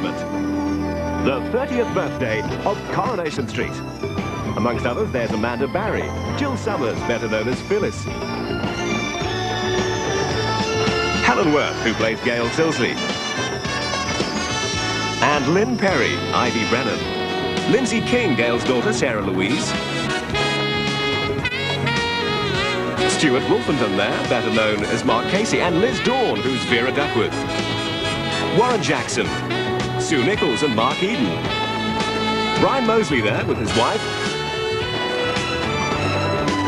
entertainment. The 30th birthday of Coronation Street. Amongst others, there's Amanda Barry, Jill Summers, better known as Phyllis, Helen Worth, who plays Gail Silsley, and Lynn Perry, Ivy Brennan, Lindsay King, Gail's daughter, Sarah Louise, Stuart Wolfenden there, better known as Mark Casey, and Liz Dawn, who's Vera Duckworth, Warren Jackson, Sue Nichols and Mark Eden, Brian Mosley there with his wife,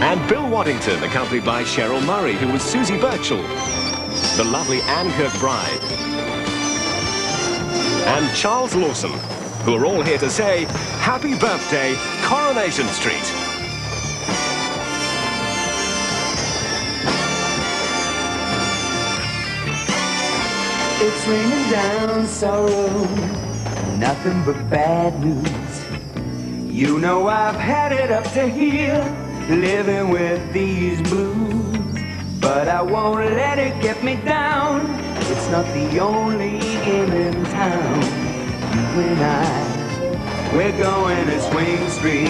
and Bill Waddington, accompanied by Cheryl Murray, who was Susie Birchall, the lovely Anne Kirkbride, and Charles Lawson, who are all here to say, Happy Birthday, Coronation Street. It's raining down sorrow, nothing but bad news. You know I've had it up to here, living with these blues. But I won't let it get me down. It's not the only game in town. You and I, we're going to Swing Street.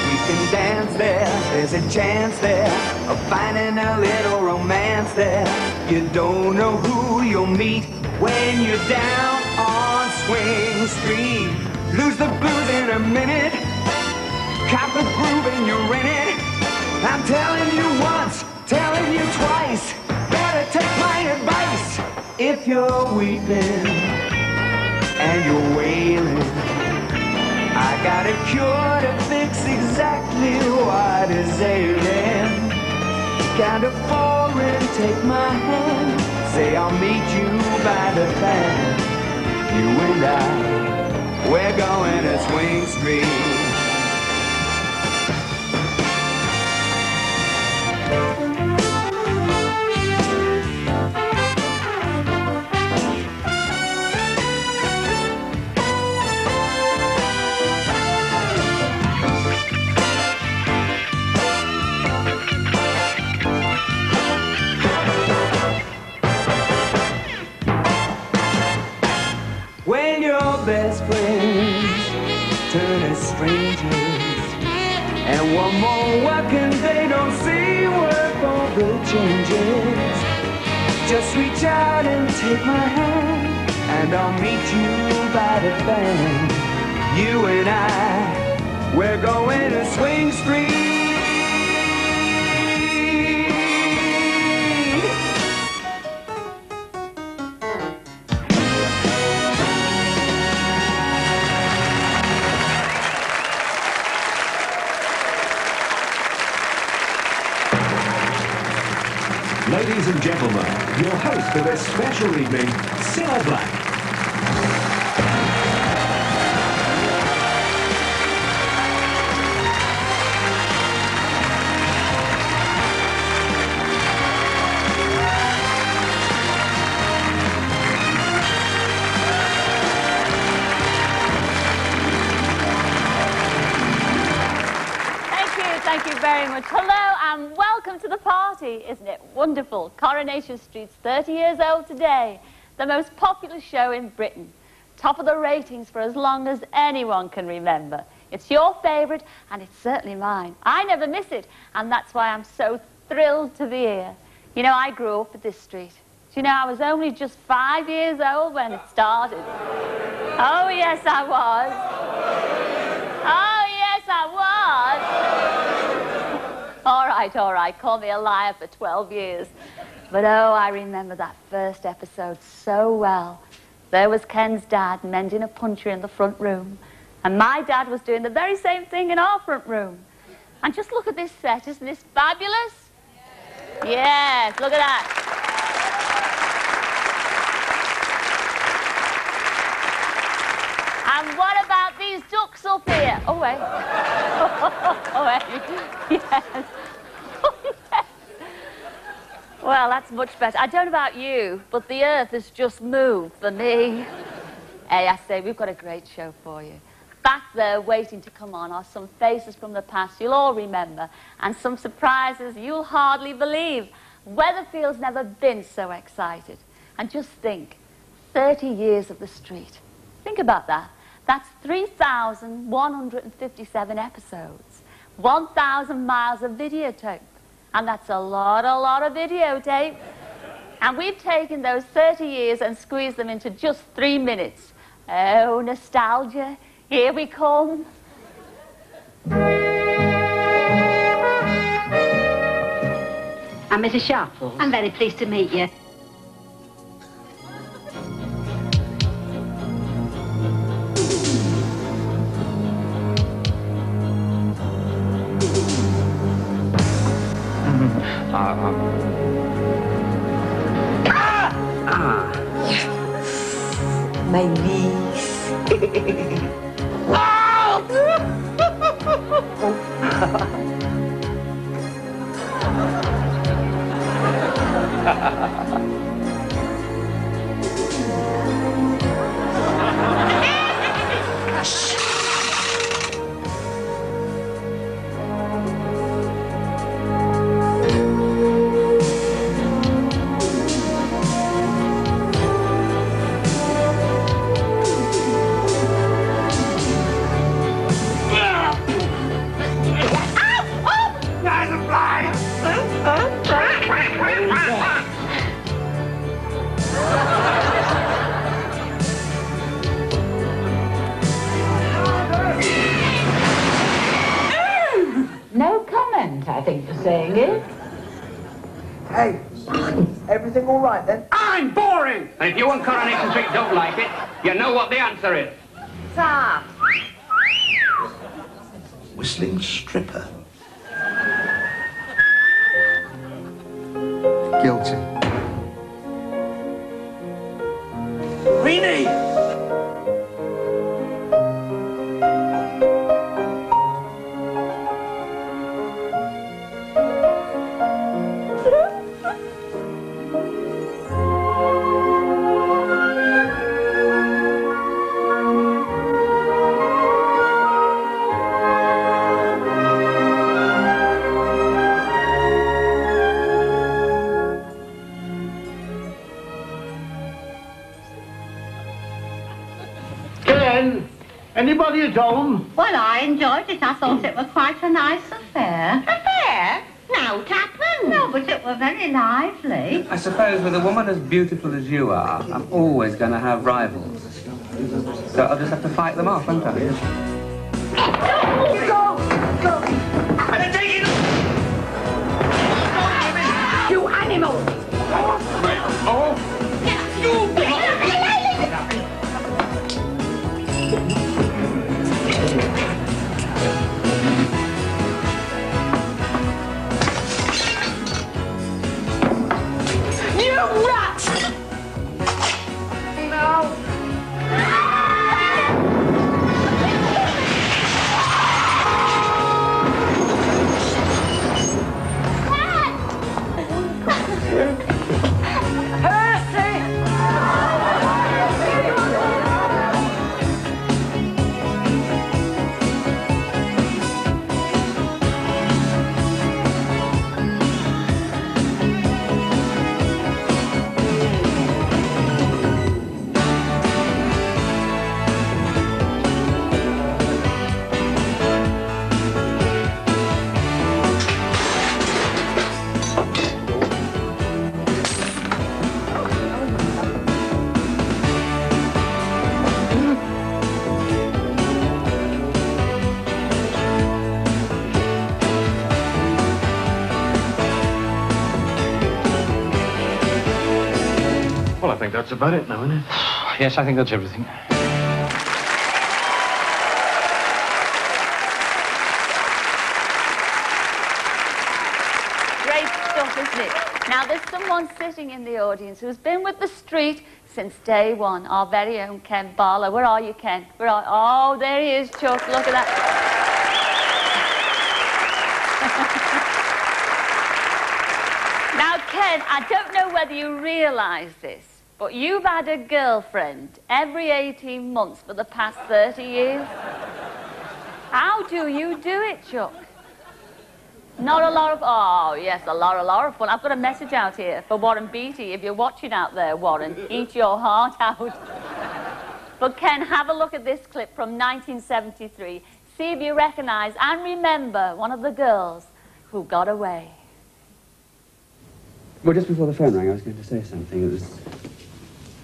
We can dance there, there's a chance there of finding a little romance there. You don't know who you'll meet when you're down on Swing Street. Lose the blues in a minute, cop the groove and you're in it. I'm telling you once, telling you twice, better take my advice. If you're weeping and you're wailing, I got a cure to fix exactly what is ailing. Count to 4 and take my hand, say I'll meet you by the band. You and I, we're going to Swing Street. When your best friends turn as strangers, and one more working day don't see worth all the changes, just reach out and take my hand, and I'll meet you by the band. You and I, we're going to Swing Street. Ladies and gentlemen, your host for this special evening, Cilla Black. Thank you very much. Hello and welcome to the party. Isn't it wonderful? Coronation Street's 30 years old today. The most popular show in Britain. Top of the ratings for as long as anyone can remember. It's your favourite and it's certainly mine. I never miss it and that's why I'm so thrilled to be here. You know, I grew up at this street. Do you know, I was only just 5 years old when it started. Oh, yes, I was. Oh, yes, I was. All right, call me a liar for 12 years. But oh, I remember that first episode so well. There was Ken's dad mending a puncture in the front room, and my dad was doing the very same thing in our front room. And just look at this set, isn't this fabulous? Yes, look at that. And what about these ducks up here? Oh, wait. Oh, wait. Yes. Oh, yes. Well, that's much better. I don't know about you, but the earth has just moved for me. Hey, I say, we've got a great show for you. Back there, waiting to come on, are some faces from the past you'll all remember, and some surprises you'll hardly believe. Weatherfield's never been so excited. And just think, 30 years of the street. Think about that. That's 3,157 episodes, 1,000 miles of videotape. And that's a lot of videotape. And we've taken those 30 years and squeezed them into just 3 minutes. Oh, nostalgia, here we come. I'm Mrs. Sharples. I'm very pleased to meet you. My niece. No comment, I think, for saying it. Hey, everything all right then? I'm boring! And if you on Coronation Street don't like it, you know what the answer is. Stop. Whistling stripper. Guilty. Rini! Anybody at home? Well, I enjoyed it. I thought it was quite a nice affair. Affair? No, it happened. No, but it was very lively. I suppose with a woman as beautiful as you are, I'm always going to have rivals. So I'll just have to fight them off, won't I? Go! Go! You animal! Oh! Well, I think that's about it now, isn't it? Yes, I think that's everything. Great stuff, isn't it? Now, there's someone sitting in the audience who's been with the street since day one, our very own Ken Barlow. Where are you, Ken? Where are... Oh, there he is, Chuck. Look at that. Now, Ken, I don't know whether you realise this, but you've had a girlfriend every 18 months for the past 30 years. How do you do it, Chuck? Not a lot of... Oh, yes, a lot of fun. I've got a message out here for Warren Beatty. If you're watching out there, Warren, eat your heart out. But, Ken, have a look at this clip from 1973. See if you recognise and remember one of the girls who got away. Well, just before the phone rang, I was going to say something. It was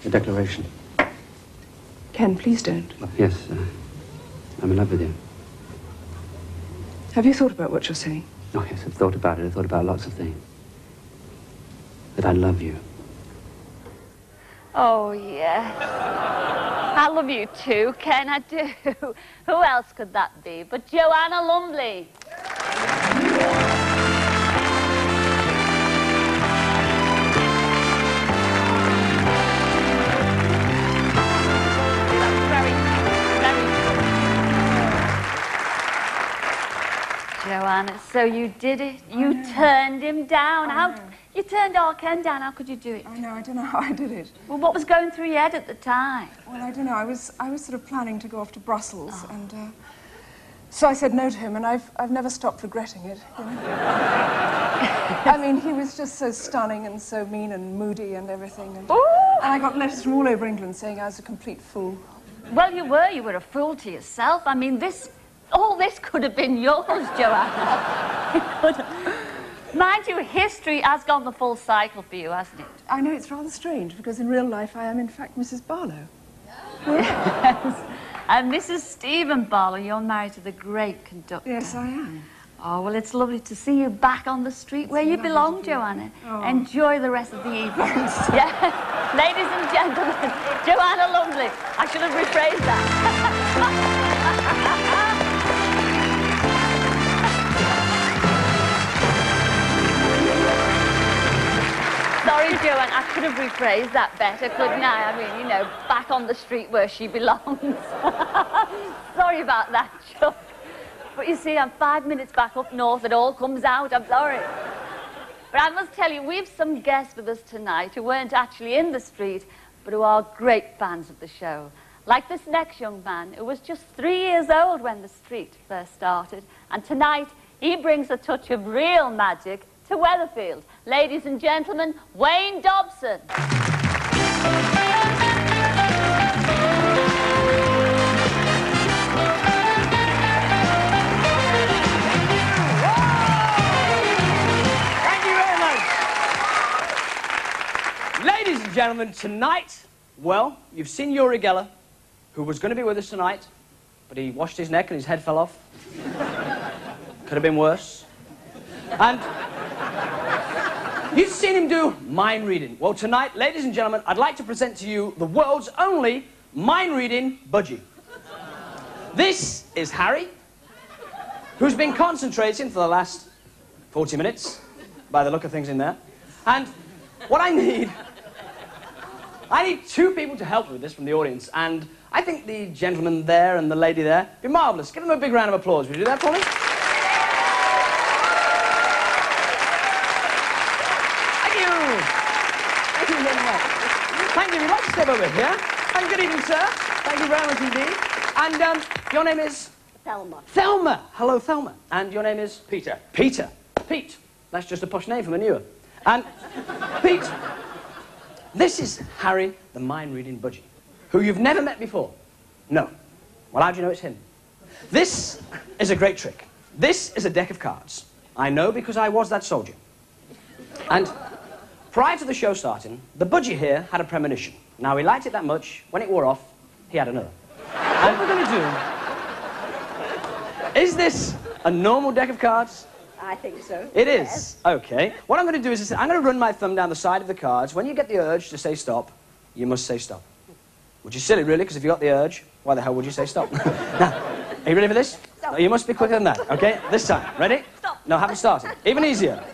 a declaration. Ken, please don't. Well, yes, I'm in love with you. Have you thought about what you're saying? Oh, yes, I've thought about it. I've thought about lots of things. That I love you. Oh, yes. I love you too, Ken, I do. Who else could that be but Joanna Lumley? Joanna, so you did it. You turned him down. You turned our Ken down. How could you do it? I know. I don't know how I did it. Well, what was going through your head at the time? Well, I don't know. I was sort of planning to go off to Brussels, and so I said no to him, and I've never stopped regretting it. You know? I mean, he was just so stunning and so mean and moody and everything, and I got letters from all over England saying I was a complete fool. Well, you were. You were a fool to yourself. I mean, all this could have been yours, Joanna. Mind you, history has gone the full cycle for you, hasn't it? I know, it's rather strange, because in real life I am, in fact, Mrs. Barlow. Yes. And Mrs. Stephen Barlow, you're married to the great conductor. Yes, I am. Oh, well, it's lovely to see you back on the street where you belong, Joanna. Oh. Enjoy the rest of the evening. Yeah. Ladies and gentlemen, Joanna Lumley. I should have rephrased that. Sorry, Joanne, I could have rephrased that better, couldn't I? I mean, you know, back on the street where she belongs. Sorry about that, Chuck. But you see, I'm 5 minutes back up north. It all comes out. I'm sorry. But I must tell you, we've some guests with us tonight who weren't actually in the street, but who are great fans of the show. Like this next young man, who was just 3 years old when the street first started. And tonight, he brings a touch of real magic to Weatherfield. Ladies and gentlemen, Wayne Dobson. Thank you very much. Ladies and gentlemen, tonight, well, you've seen Uri Geller, who was going to be with us tonight, but he washed his neck and his head fell off. Could have been worse. And you've seen him do mind reading. Well, tonight, ladies and gentlemen, I'd like to present to you the world's only mind reading budgie. This is Harry, who's been concentrating for the last 40 minutes, by the look of things in there. And what I need two people to help me with this from the audience, and I think the gentleman there and the lady there would be marvellous. Give them a big round of applause. Would you do that for me? Thank you. We'd like to step over here. And good evening, sir. Thank you very much indeed. And your name is? Thelma. Thelma. Hello, Thelma. And your name is? Peter. Peter. Pete. That's just a posh name for manure. And Pete, this is Harry, the mind-reading budgie, who you've never met before. No. Well, how do you know it's him? This is a great trick. This is a deck of cards. I know because I was that soldier. And prior to the show starting, the budgie here had a premonition. Now, he liked it that much, when it wore off, he had another. And what we're going to do... Is this a normal deck of cards? I think so. It is? Yes. Okay. What I'm going to do is I'm going to run my thumb down the side of the cards. When you get the urge to say stop, you must say stop. Which is silly, really, because if you got the urge, why the hell would you say stop? Now, are you ready for this? Stop. No, you must be quicker than that, okay? This time. Ready? Stop. No, haven't started. Even easier.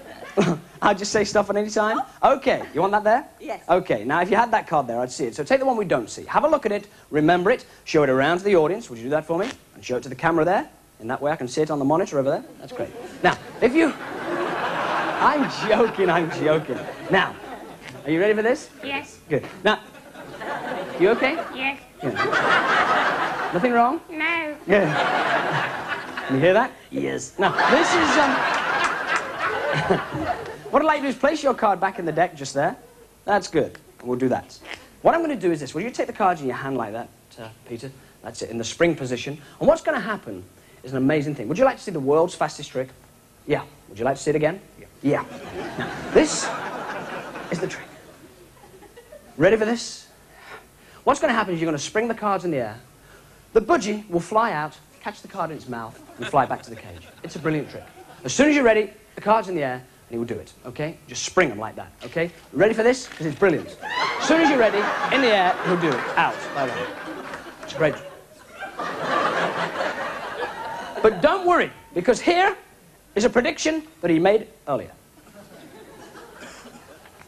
I'll just say stop at any time? Okay. You want that there? Yes. Okay. Now, if you had that card there, I'd see it. So take the one we don't see. Have a look at it. Remember it. Show it around to the audience. Would you do that for me? And show it to the camera there. In that way, I can see it on the monitor over there. That's great. Now, if you... I'm joking. Now, are you ready for this? Yes. Good. Now, you okay? Yes. Yeah. Nothing wrong? No. Yeah. Can you hear that? Yes. Now, this is, What I'd like to do is place your card back in the deck just there. That's good. We'll do that. What I'm going to do is this. Will you take the cards in your hand like that, Peter? That's it, in the spring position. And what's going to happen is an amazing thing. Would you like to see the world's fastest trick? Yeah. Would you like to see it again? Yeah. Now, this is the trick. Ready for this? What's going to happen is you're going to spring the cards in the air. The budgie will fly out, catch the card in its mouth, and fly back to the cage. It's a brilliant trick. As soon as you're ready, the card's in the air, and he will do it, okay? Just spring them like that, okay? Ready for this? Because it's brilliant. As soon as you're ready, in the air, he'll do it. Out, like that. It's great. But don't worry, because here is a prediction that he made earlier.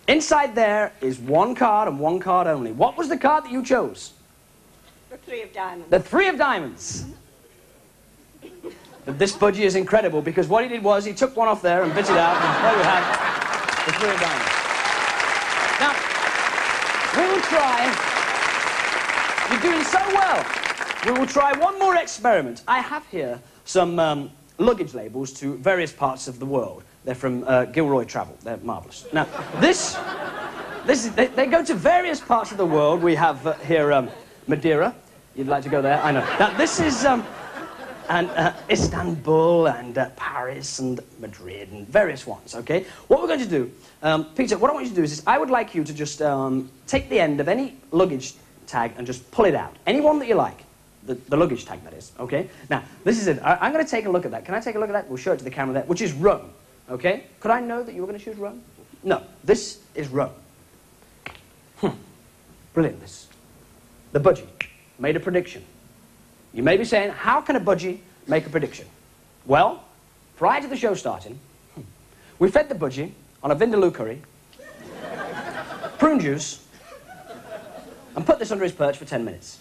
Inside there is one card and one card only. What was the card that you chose? The 3 of diamonds. The 3 of diamonds. But this budgie is incredible because what he did was he took one off there and bit it out, and there we have the 3 of diamonds. Now, we will try. You're doing so well. We will try one more experiment. I have here some luggage labels to various parts of the world. They're from Gilroy Travel. They're marvellous. Now, they go to various parts of the world. We have here Madeira. You'd like to go there? I know. Now, this is Istanbul and Paris and Madrid and various ones, okay? What we're going to do, Peter, what I want you to do is I would like you to just take the end of any luggage tag and just pull it out. Any one that you like. The luggage tag, that is, okay? Now, this is it. I'm going to take a look at that. Can I take a look at that? We'll show it to the camera there, which is Rome, okay? Could I know that you were going to choose Rome? No, this is Rome. Brilliant, this. The budgie made a prediction. You may be saying, how can a budgie make a prediction? Well, prior to the show starting, we fed the budgie on a vindaloo curry, prune juice, and put this under his perch for 10 minutes.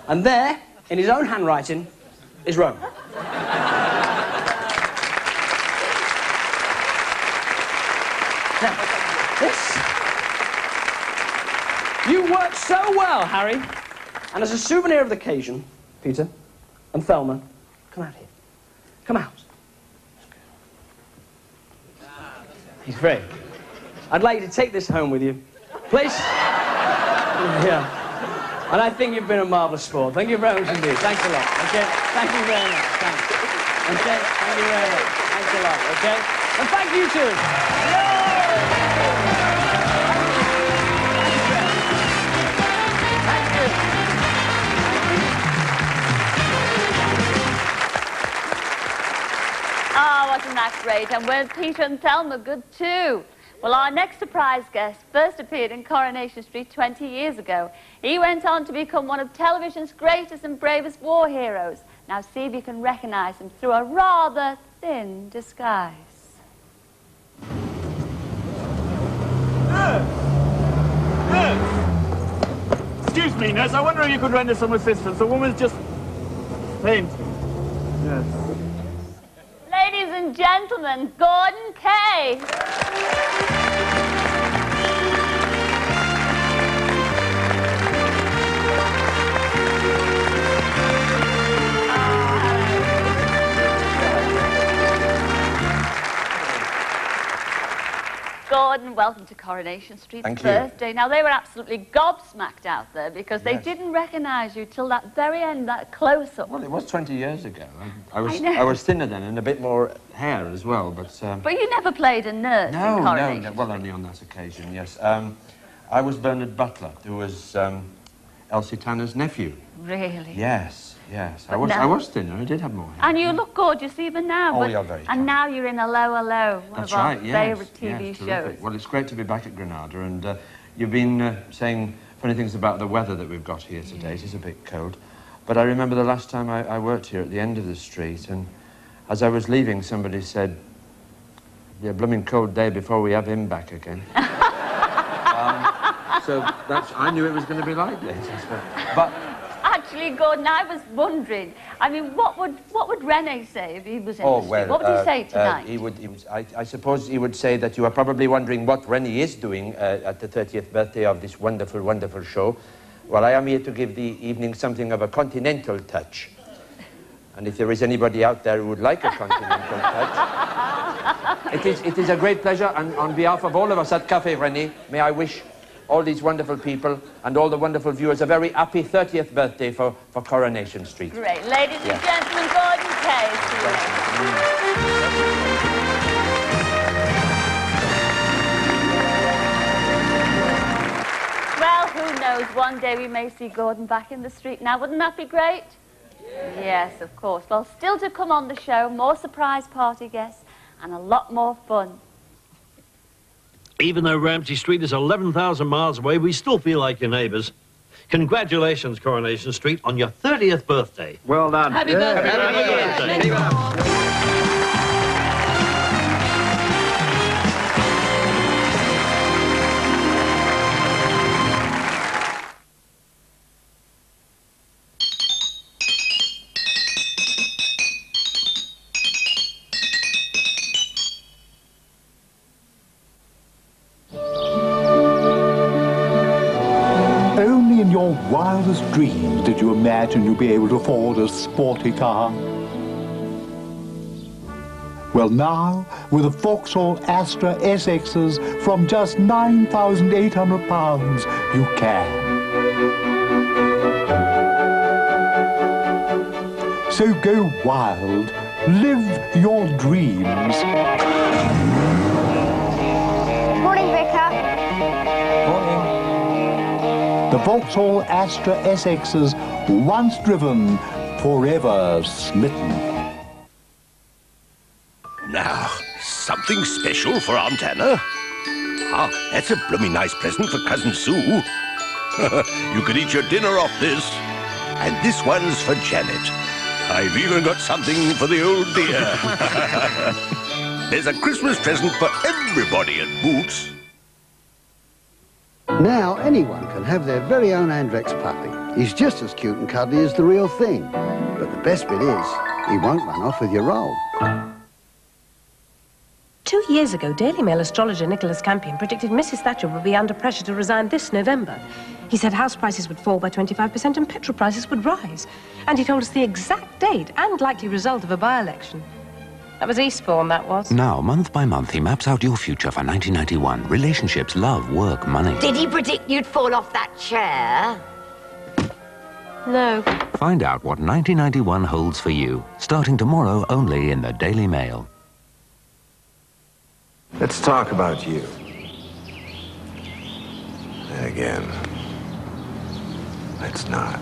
And there, in his own handwriting, is Rome. Now, this... You worked so well, Harry. And as a souvenir of the occasion, Peter and Thelma, come out here. Come out. He's free. I'd like you to take this home with you. Please. Yeah. And I think you've been a marvellous sport. Thank you very much indeed. Thanks a lot. Okay? Thank you very much. Thanks. Okay? Thank you very much. Thanks a lot. Okay? And thank you too. Thank you. Oh, wasn't that great? And weren't Peter and Thelma good too? Well, our next surprise guest first appeared in Coronation Street 20 years ago. He went on to become one of television's greatest and bravest war heroes. Now see if you can recognise him through a rather thin disguise. Excuse me, nurse. I wonder if you could render some assistance. The woman's just fainted. Yes. Ladies and gentlemen, Gordon Kaye. Gordon, welcome to Coronation Street. Thank you. Birthday. Now, they were absolutely gobsmacked out there because they didn't recognise you till that very end, that close-up. Well, it was 20 years ago. I was thinner then and a bit more hair as well, but... But you never played a nurse in Coronation No, well, only on that occasion, yes. I was Bernard Butler, who was Elsie Tanner's nephew. Really? Yes, yes. I was thinner. I did have more hair. And you look gorgeous even now. Oh, you're very kind. And now you're in Hello, Hello, one of our favourite TV shows. Terrific. Well, it's great to be back at Granada, and you've been saying funny things about the weather that we've got here today. It is a bit cold. But I remember the last time I worked here at the end of the street, and as I was leaving, somebody said, "It'll be a blooming cold day before we have him back again." So I knew it was going to be like this. But actually, Gordon, I was wondering. I mean, what would Rene say if he was in the street? Well, what would he say tonight? I suppose he would say that you are probably wondering what Rene is doing at the 30th birthday of this wonderful, wonderful show. Well, I am here to give the evening something of a continental touch. And if there is anybody out there who would like a continental touch, It is a great pleasure, and on behalf of all of us at Café René, may I wish all these wonderful people and all the wonderful viewers a very happy 30th birthday for Coronation Street. Great. Ladies and gentlemen, Gordon Kaye. Well, who knows, one day we may see Gordon back in the street now. Wouldn't that be great? Yes, of course. Well, still to come on the show, more surprise party guests and a lot more fun. Even though Ramsey Street is 11,000 miles away, we still feel like your neighbours. Congratulations, Coronation Street, on your 30th birthday. Well done. Happy birthday. Happy birthday. Only in your wildest dreams did you imagine you'd be able to afford a sporty car. Well, now, with the Vauxhall Astra SXs from just £9,800, you can. So go wild. Live your dreams. Morning, Vicar. The Vauxhall Astra SXs, once driven, forever smitten. Now, something special for Aunt Anna? Ah, that's a blooming nice present for Cousin Sue. You could eat your dinner off this. And this one's for Janet. I've even got something for the old dear. There's a Christmas present for everybody at Boots. Now anyone can have their very own Andrex puppy. He's just as cute and cuddly as the real thing. But the best bit is, he won't run off with your roll. 2 years ago, Daily Mail astrologer Nicholas Campion predicted Mrs. Thatcher would be under pressure to resign this November. He said house prices would fall by 25% and petrol prices would rise. And he told us the exact date and likely result of a by-election. That was Eastbourne, that was. Now, month by month, he maps out your future for 1991. Relationships, love, work, money. Did he predict you'd fall off that chair? No. Find out what 1991 holds for you, starting tomorrow only in the Daily Mail. Let's talk about you. Then again, let's not.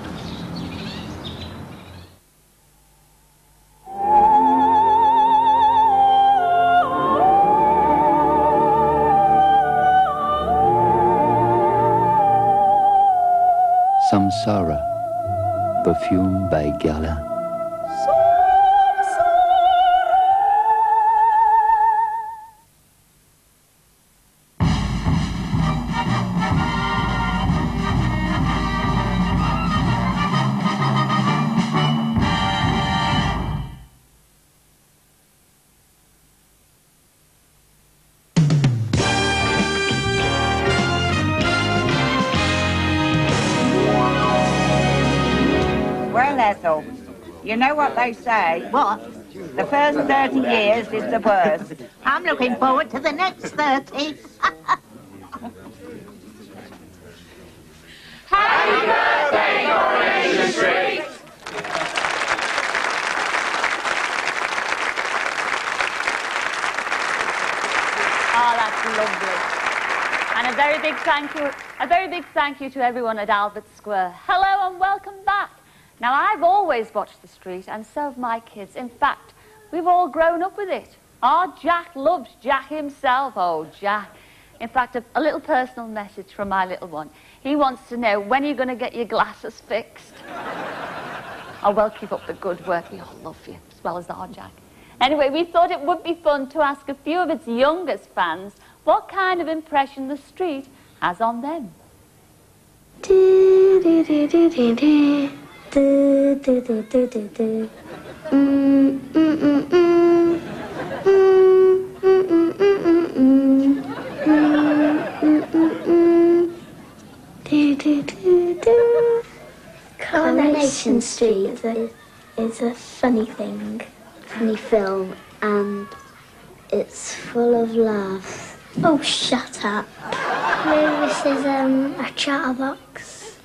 Samsara, perfumed by Gala. Ethel, you know what they say? What? The first 30 years is the worst. I'm looking forward to the next 30. Happy birthday, Coronation Street! Oh, that's lovely. And a very big thank you to everyone at Albert Square. Hello and welcome back. Now, I've always watched the street, and so have my kids. In fact, we've all grown up with it. Our Jack loves Jack himself. Oh, Jack. In fact, a little personal message from my little one. He wants to know, when are you going to get your glasses fixed? Oh, well, keep up the good work. We all love you, as well as our Jack. Anyway, we thought it would be fun to ask a few of its youngest fans what kind of impression the street has on them. Coronation Street is a funny thing, funny film, and It's full of laughs. Oh, shut up. Maybe this is a chatterbox.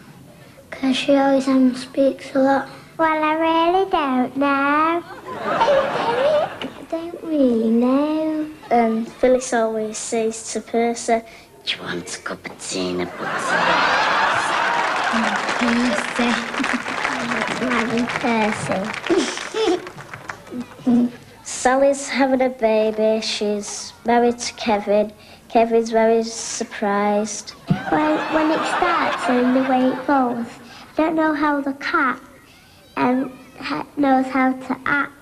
Because she always speaks a lot. Well, I really don't know. Hey, Eric, I don't really know. Phyllis always says to Percy, do you want a cup of tea and a Percy. Percy. Sally's having a baby. She's married to Kevin. Kevin's very surprised. Well, when it starts and the way it goes, I don't know how the cat knows how to act.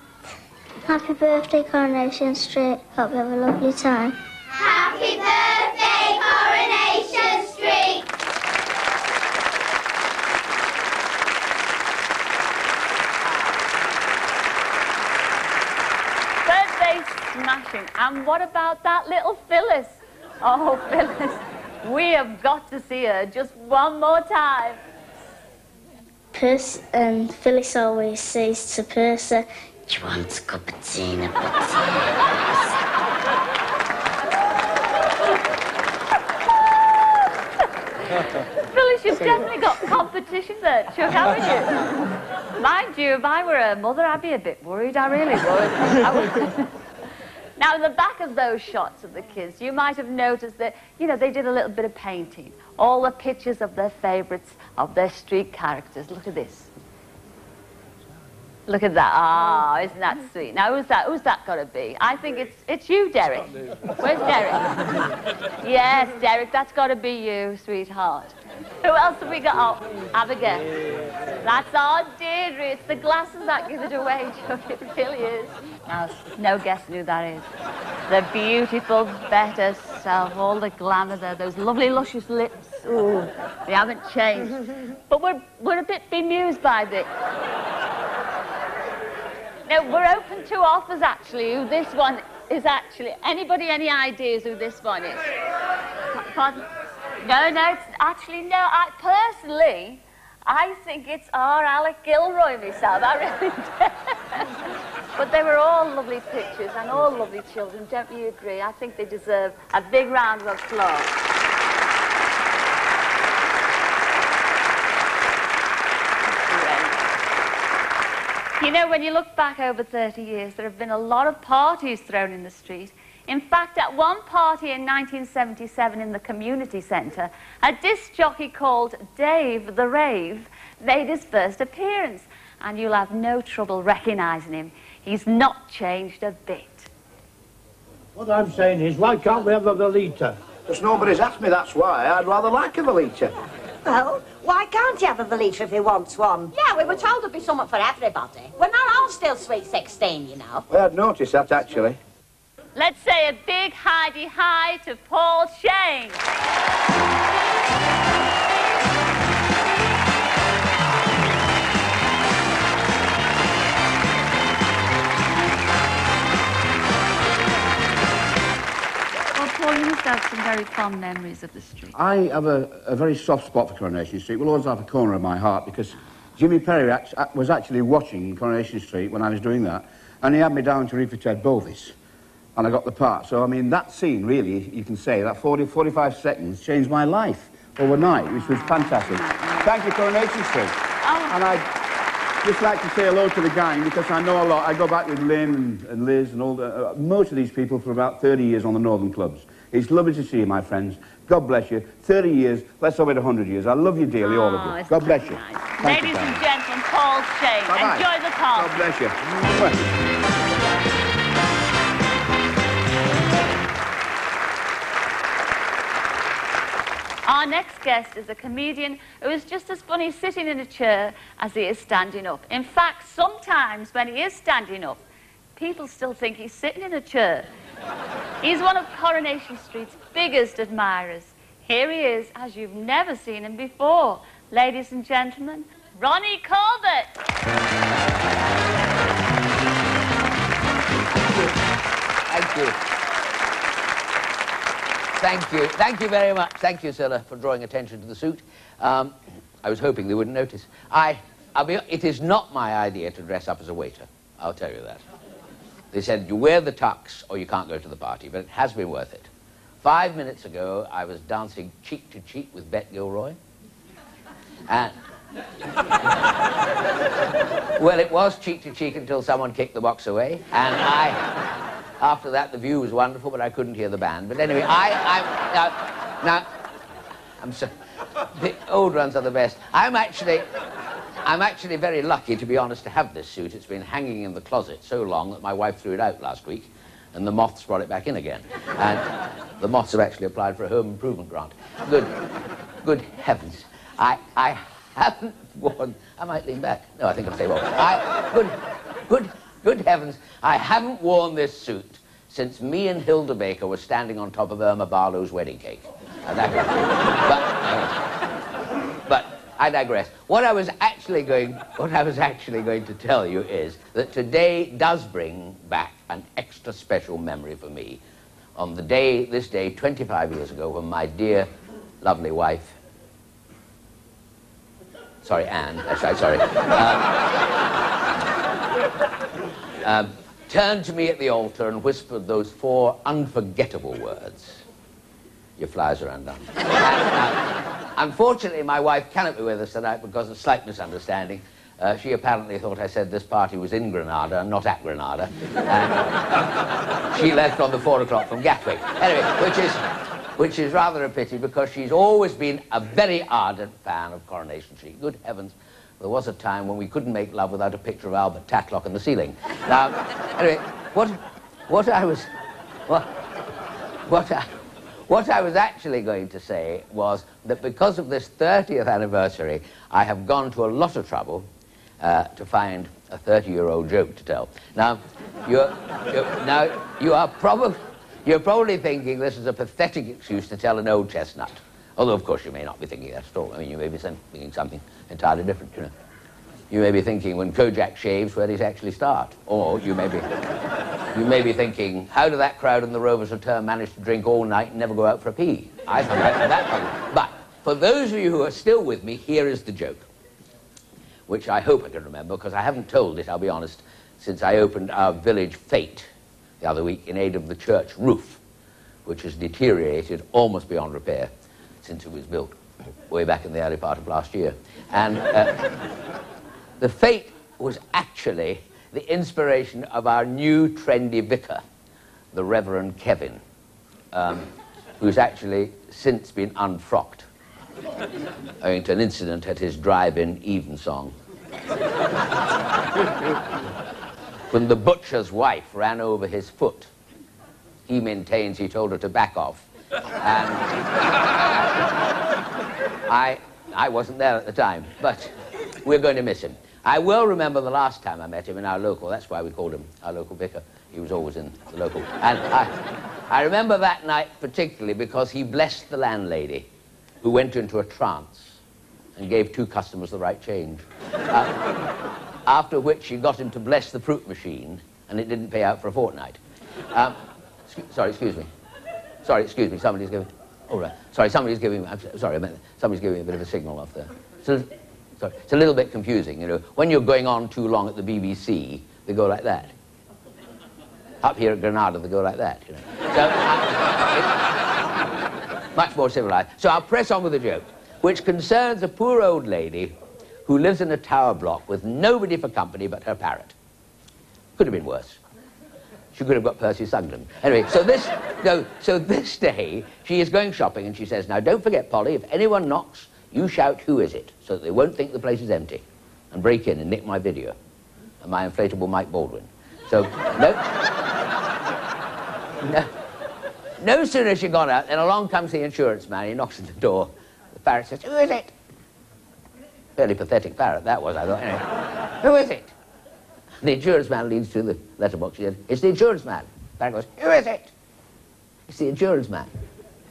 Happy birthday, Coronation Street. Hope you have a lovely time. Happy birthday, Coronation Street! Smashing. And what about that little Phyllis? Oh, Phyllis, we have got to see her just one more time. Phyllis always says to Percy, do you want a cup of tea and a Phyllis, you've definitely got competition there, Chuck, haven't you? Mind you, if I were her mother, I'd be a bit worried. I really would. Now, in the back of those shots of the kids, you might have noticed that, you know, they did a little bit of painting. All the pictures of their favourites, of their street characters. Look at this. Look at that. Ah, isn't that sweet? Now, who's that? Who's that got to be? I think it's you, Derek. Where's Derek? Yes, Derek, that's got to be you, sweetheart. Who else have we got? Oh, Abigail. That's our Deirdre. It's the glasses that give it away, Chuck. It really is. Now, no guessing who that is. The beautiful, better self, all the glamour there, those lovely, luscious lips. Ooh, they haven't changed. But we're a bit bemused by this. No, we're open to offers, actually, who this one is actually. Anybody, any ideas who this one is? Pardon? No, it's actually, no, personally, I think it's our Alec Gilroy myself, I really do. But they were all lovely pictures and all lovely children, don't you agree? I think they deserve a big round of applause. You know, when you look back over 30 years, there have been a lot of parties thrown in the street. In fact, at one party in 1977 in the community centre, a disc jockey called Dave the Rave made his first appearance. And you'll have no trouble recognising him. He's not changed a bit. What I'm saying is, why can't we have a Velita? Because nobody's asked me, that's why. I'd rather like a Velita. Well, why can't you have a Velita if he wants one? Yeah, we were told there'd be something for everybody. We're not all still sweet 16, you know. Well, I'd noticed that, actually. Let's say a big Heidi hi to Paul Shane. Well, Paul, you must have some very fond memories of the street. I have a very soft spot for Coronation Street. Will always have a corner of my heart because Jimmy Perry was actually watching Coronation Street when I was doing that, and he had me down to read for Ted Bovis. And I got the part. So, I mean, that scene, really, you can say, that 45 seconds changed my life overnight, which was fantastic. Thank you, Coronation Street. Oh. And I'd just like to say hello to the gang, because I know a lot. I go back with Lynn and Liz and all most of these people for about 30 years on the Northern clubs. It's lovely to see you, my friends. God bless you. 30 years, let's have it 100 years. I love you dearly, all of you. God bless you. Nice. Ladies and gentlemen, Paul Shane. Bye-bye. Enjoy the party. God bless you. Our next guest is a comedian who is just as funny sitting in a chair as he is standing up. In fact, sometimes when he is standing up, people still think he's sitting in a chair. He's one of Coronation Street's biggest admirers. Here he is, as you've never seen him before. Ladies and gentlemen, Ronnie Corbett. Thank you. Thank you. Thank you very much. Thank you, Scylla, for drawing attention to the suit. I was hoping they wouldn't notice. It is not my idea to dress up as a waiter. I'll tell you that. They said, you wear the tux or you can't go to the party, but it has been worth it. 5 minutes ago, I was dancing cheek to cheek with Bette Gilroy. And, well, it was cheek to cheek until someone kicked the box away. And after that, the view was wonderful, but I couldn't hear the band. But anyway, I'm sorry. The old ones are the best. I'm actually very lucky, to be honest, to have this suit. It's been hanging in the closet so long that my wife threw it out last week, and the moths brought it back in again. And the moths have actually applied for a home improvement grant. Good heavens. I haven't worn... I might lean back. No, I think I'll stay well. Good heavens. I haven't worn this suit since me and Hilda Baker were standing on top of Irma Barlow's wedding cake. But I digress. What I was actually going to tell you is that today does bring back an extra special memory for me. On this day, 25 years ago, when my dear, lovely wife, sorry, Anne, that's right, sorry, turned to me at the altar and whispered those 4 unforgettable words. Your flowers are undone. Unfortunately, my wife cannot be with us tonight because of a slight misunderstanding. She apparently thought I said this party was in Granada and not at Granada. And she left on the 4 o'clock from Gatwick. Anyway, which is rather a pity because she's always been a very ardent fan of Coronation Street. Good heavens, there was a time when we couldn't make love without a picture of Albert Tatlock in the ceiling. Now, anyway, what I was actually going to say was that because of this 30th anniversary, I have gone to a lot of trouble to find a 30-year-old joke to tell. Now, you're probably thinking this is a pathetic excuse to tell an old chestnut. Although, of course, you may not be thinking that at all. I mean, you may be thinking something entirely different, you know. You may be thinking when Kojak shaves, where does he actually start? Or you may be thinking, how did that crowd in the Rovers return manage to drink all night and never go out for a pee? I thought that funny. But for those of you who are still with me, here is the joke, which I hope I can remember, because I haven't told it, I'll be honest, since I opened our village fete the other week in aid of the church roof, which has deteriorated almost beyond repair since it was built way back in the early part of last year. And the fete was actually the inspiration of our new trendy vicar, the Reverend Kevin, who's actually since been unfrocked, owing to an incident at his drive-in evensong. When the butcher's wife ran over his foot, he maintains he told her to back off. And I wasn't there at the time, but we're going to miss him. I will remember the last time I met him in our local. That's why we called him our local vicar. He was always in the local. And I remember that night particularly because he blessed the landlady, who went into a trance and gave 2 customers the right change. After which she got him to bless the fruit machine, and it didn't pay out for a fortnight. Sorry, excuse me. Sorry, excuse me. Somebody's giving... Oh, right. Sorry, somebody's giving... I'm sorry, somebody's giving me a bit of a signal off there. So, sorry, it's a little bit confusing, you know. When you're going on too long at the BBC, they go like that. Up here at Granada, they go like that, you know. So, much more civilized. So I'll press on with the joke, which concerns a poor old lady who lives in a tower block with nobody for company but her parrot. Could have been worse. She could have got Percy Sugden. Anyway, so this day, she is going shopping and she says, now don't forget, Polly, if anyone knocks, you shout, who is it? So that they won't think the place is empty and break in and nick my video and my inflatable Mike Baldwin. So, no sooner she got out, then along comes the insurance man. He knocks at the door. The parrot says, who is it? Fairly pathetic parrot, that was, I thought. Anyway, who is it? The insurance man leads to the letterbox. He says, it's the insurance man. The parrot goes, who is it? It's the insurance man.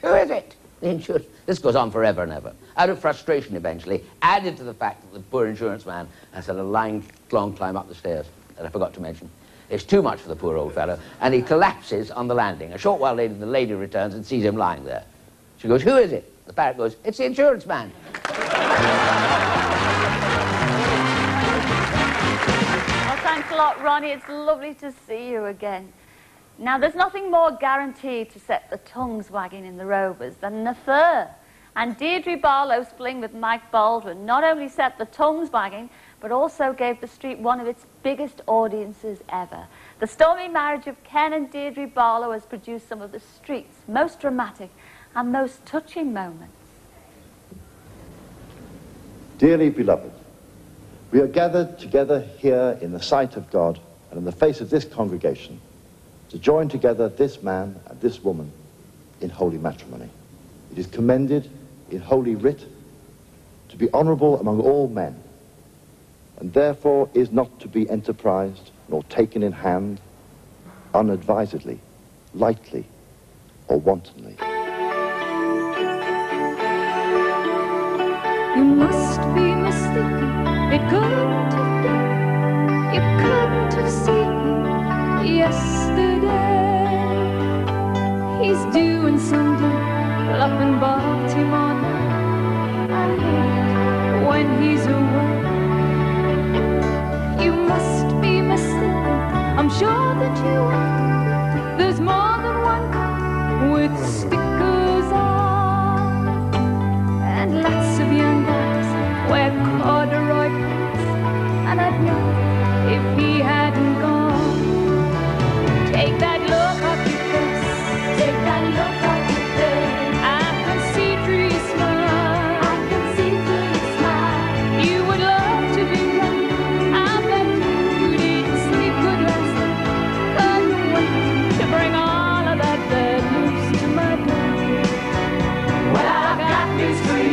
Who is it? The insurance... This goes on forever and ever. Out of frustration, eventually, added to the fact that the poor insurance man has had a long climb up the stairs that I forgot to mention. It's too much for the poor old fellow, and he collapses on the landing. A short while later, the lady returns and sees him lying there. She goes, who is it? The parrot goes, it's the insurance man. Well, thanks a lot. lot, Ronnie. It's lovely to see you again. Now, there's nothing more guaranteed to set the tongues wagging in the Rovers than an affair. And Deirdre Barlow's fling with Mike Baldwin not only set the tongues wagging, but also gave the street one of its biggest audiences ever. The stormy marriage of Ken and Deirdre Barlow has produced some of the street's most dramatic and most touching moments. Dearly beloved, we are gathered together here in the sight of God and in the face of this congregation to join together this man and this woman in holy matrimony. It is commended in Holy Writ to be honourable among all men, and therefore is not to be enterprised nor taken in hand unadvisedly, lightly, or wantonly. You must be mistaken, it couldn't have been, you couldn't have seen me yesterday. He's doing something up in Baltimore now. I hate when he's away. You must be mistaken, I'm sure that you are. There's more than one car with stickers on, and lots of young guys wear corduroy pants, and I'd know if he hadn't gone. Take that look off your face, take that look off your face. I can see through your smile, I can see through your smile. You would love to be right, I bet you didn't sleep good last night. Couldn't wait to bring all of that bad news to my door. Well, I've got news for you.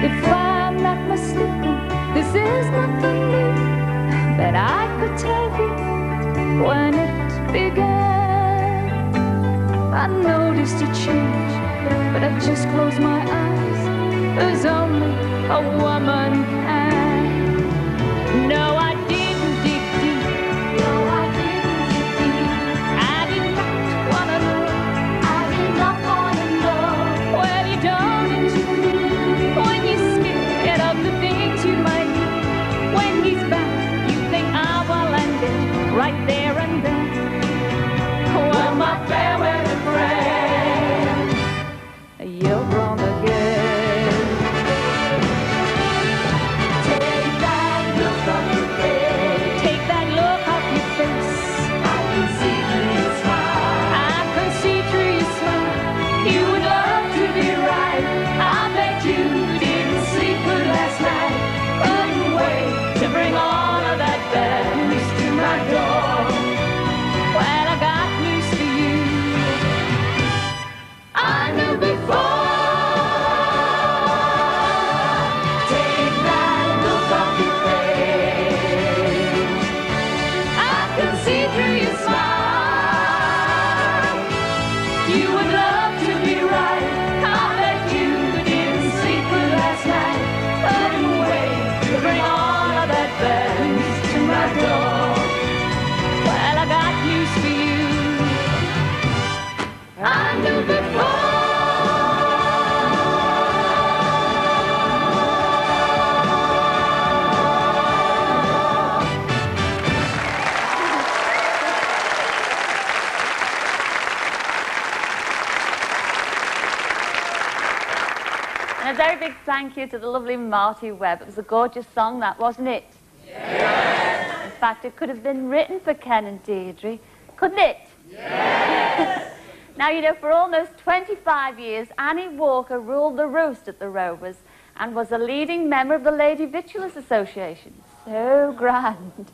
If I'm not mistaken, this is nothing new that I could tell you when it began. I noticed a change, but I just closed my eyes, as only a woman can. No, I didn't dig deep. No, I didn't dig deep. I did not want to know. I did not want to know. Well, you don't intuit when you're scared of the things you might do. When he's back, you think I will end it right there and then. Well, my fair weather friend, you're wrong again. Take that look off your face. Take that look off your face. I can see through your smile. I can see through your smile. You would love to be right. I bet you didn't sleep good last night. Couldn't wait to bring all of that bad news to my door. Well, I got news for you. I knew before. Take that look off your face. I can see through your smile. You would love to be right. I bet you didn't sleep good last night. Couldn't wait to bring all of that bad news to my door. Well, I got news for you. I knew before. And a very big thank you to the lovely Marty Webb. It was a gorgeous song, that, wasn't it? Yes. In fact, it could have been written for Ken and Deirdre, couldn't it? Yes. Now, you know, for almost 25 years, Annie Walker ruled the roost at the Rovers and was a leading member of the Lady Victualers Association. So grand.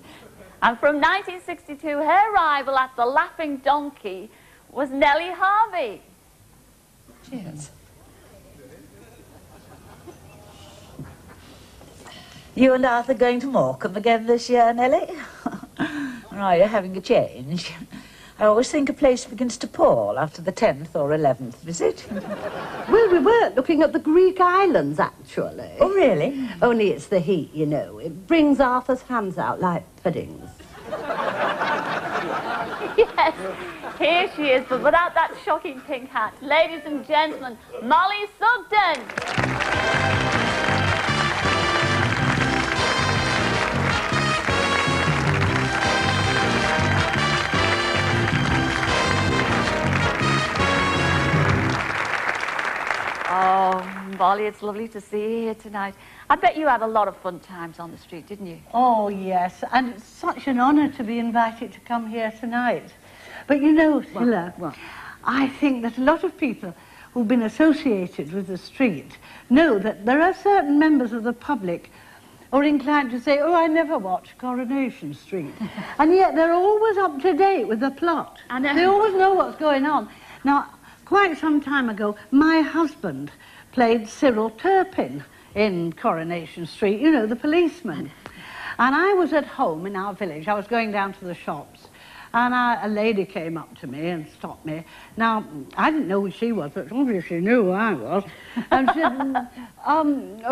And from 1962, her rival at the Laughing Donkey was Nellie Harvey. Cheers. You and Arthur going to Morecambe again this year, Nellie? Right, you're having a change. I always think a place begins to pall after the 10th or 11th visit. Well, we were looking at the Greek islands, actually. Oh, really? Only it's the heat, you know. It brings Arthur's hands out like puddings. Yes, here she is, but without that shocking pink hat. Ladies and gentlemen, Mollie Sugden. Oh, Mollie, it's lovely to see you here tonight. I bet you had a lot of fun times on the street, didn't you? Oh, yes, and it's such an honour to be invited to come here tonight. But you know, Hilla, I think that a lot of people who've been associated with the street know that there are certain members of the public who are inclined to say, oh, I never watched Coronation Street. And yet they're always up to date with the plot. They always know what's going on. Now, quite some time ago, my husband played Cyril Turpin in Coronation Street, you know, the policeman. And I was at home in our village. I was going down to the shops, and a lady came up to me and stopped me. Now, I didn't know who she was, but obviously knew who I was. And she said,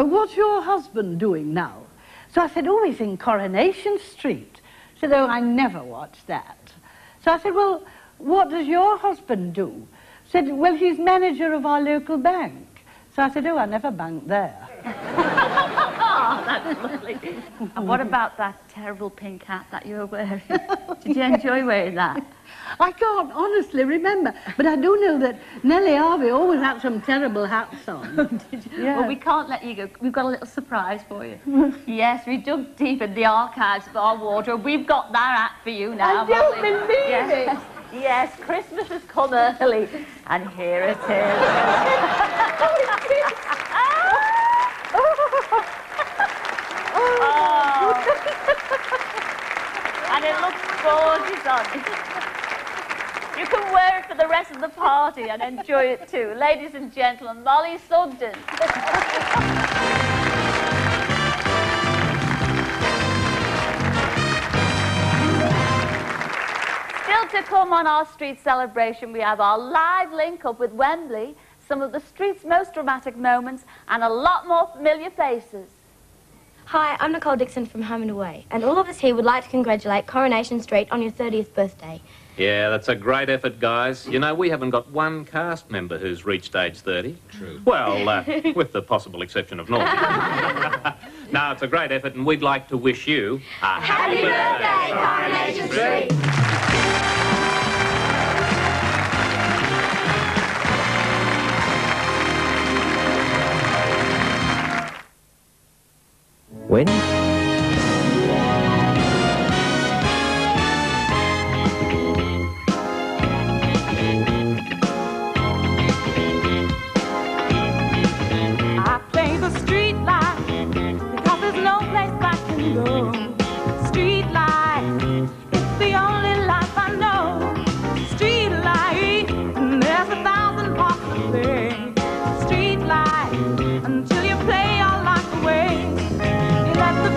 what's your husband doing now? So I said, oh, he's in Coronation Street. She said, oh, I never watched that. So I said, well, what does your husband do? Said, well, he's manager of our local bank. So I said, oh, I never banked there. Oh, that's lovely. And what about that terrible pink hat that you were wearing? Did you enjoy wearing that? I can't honestly remember, but I do know that Nellie Harvey always had some terrible hats on. Did you? Yeah. Well, we can't let you go. We've got a little surprise for you. Yes, we dug deep in the archives of our wardrobe. We've got that hat for you now. I don't believe it. Yes, Christmas has come early, and here it is. Oh. And it looks gorgeous on you. You can wear it for the rest of the party and enjoy it too. Ladies and gentlemen, Mollie Sugden. Still to come on our street celebration, we have our live link-up with Wembley, some of the street's most dramatic moments, and a lot more familiar faces. Hi, I'm Nicole Dixon from Home and Away, and all of us here would like to congratulate Coronation Street on your 30th birthday. Yeah, that's a great effort, guys. You know, we haven't got one cast member who's reached age 30. True. Well, with the possible exception of Norman. No, it's a great effort, and we'd like to wish you a Happy birthday, Coronation Street! When? I play the street light because there's no place I can go. Street light, it's the only life I know. Street light, there's 1,000 parts to play. Street light, until you play your life away. You let the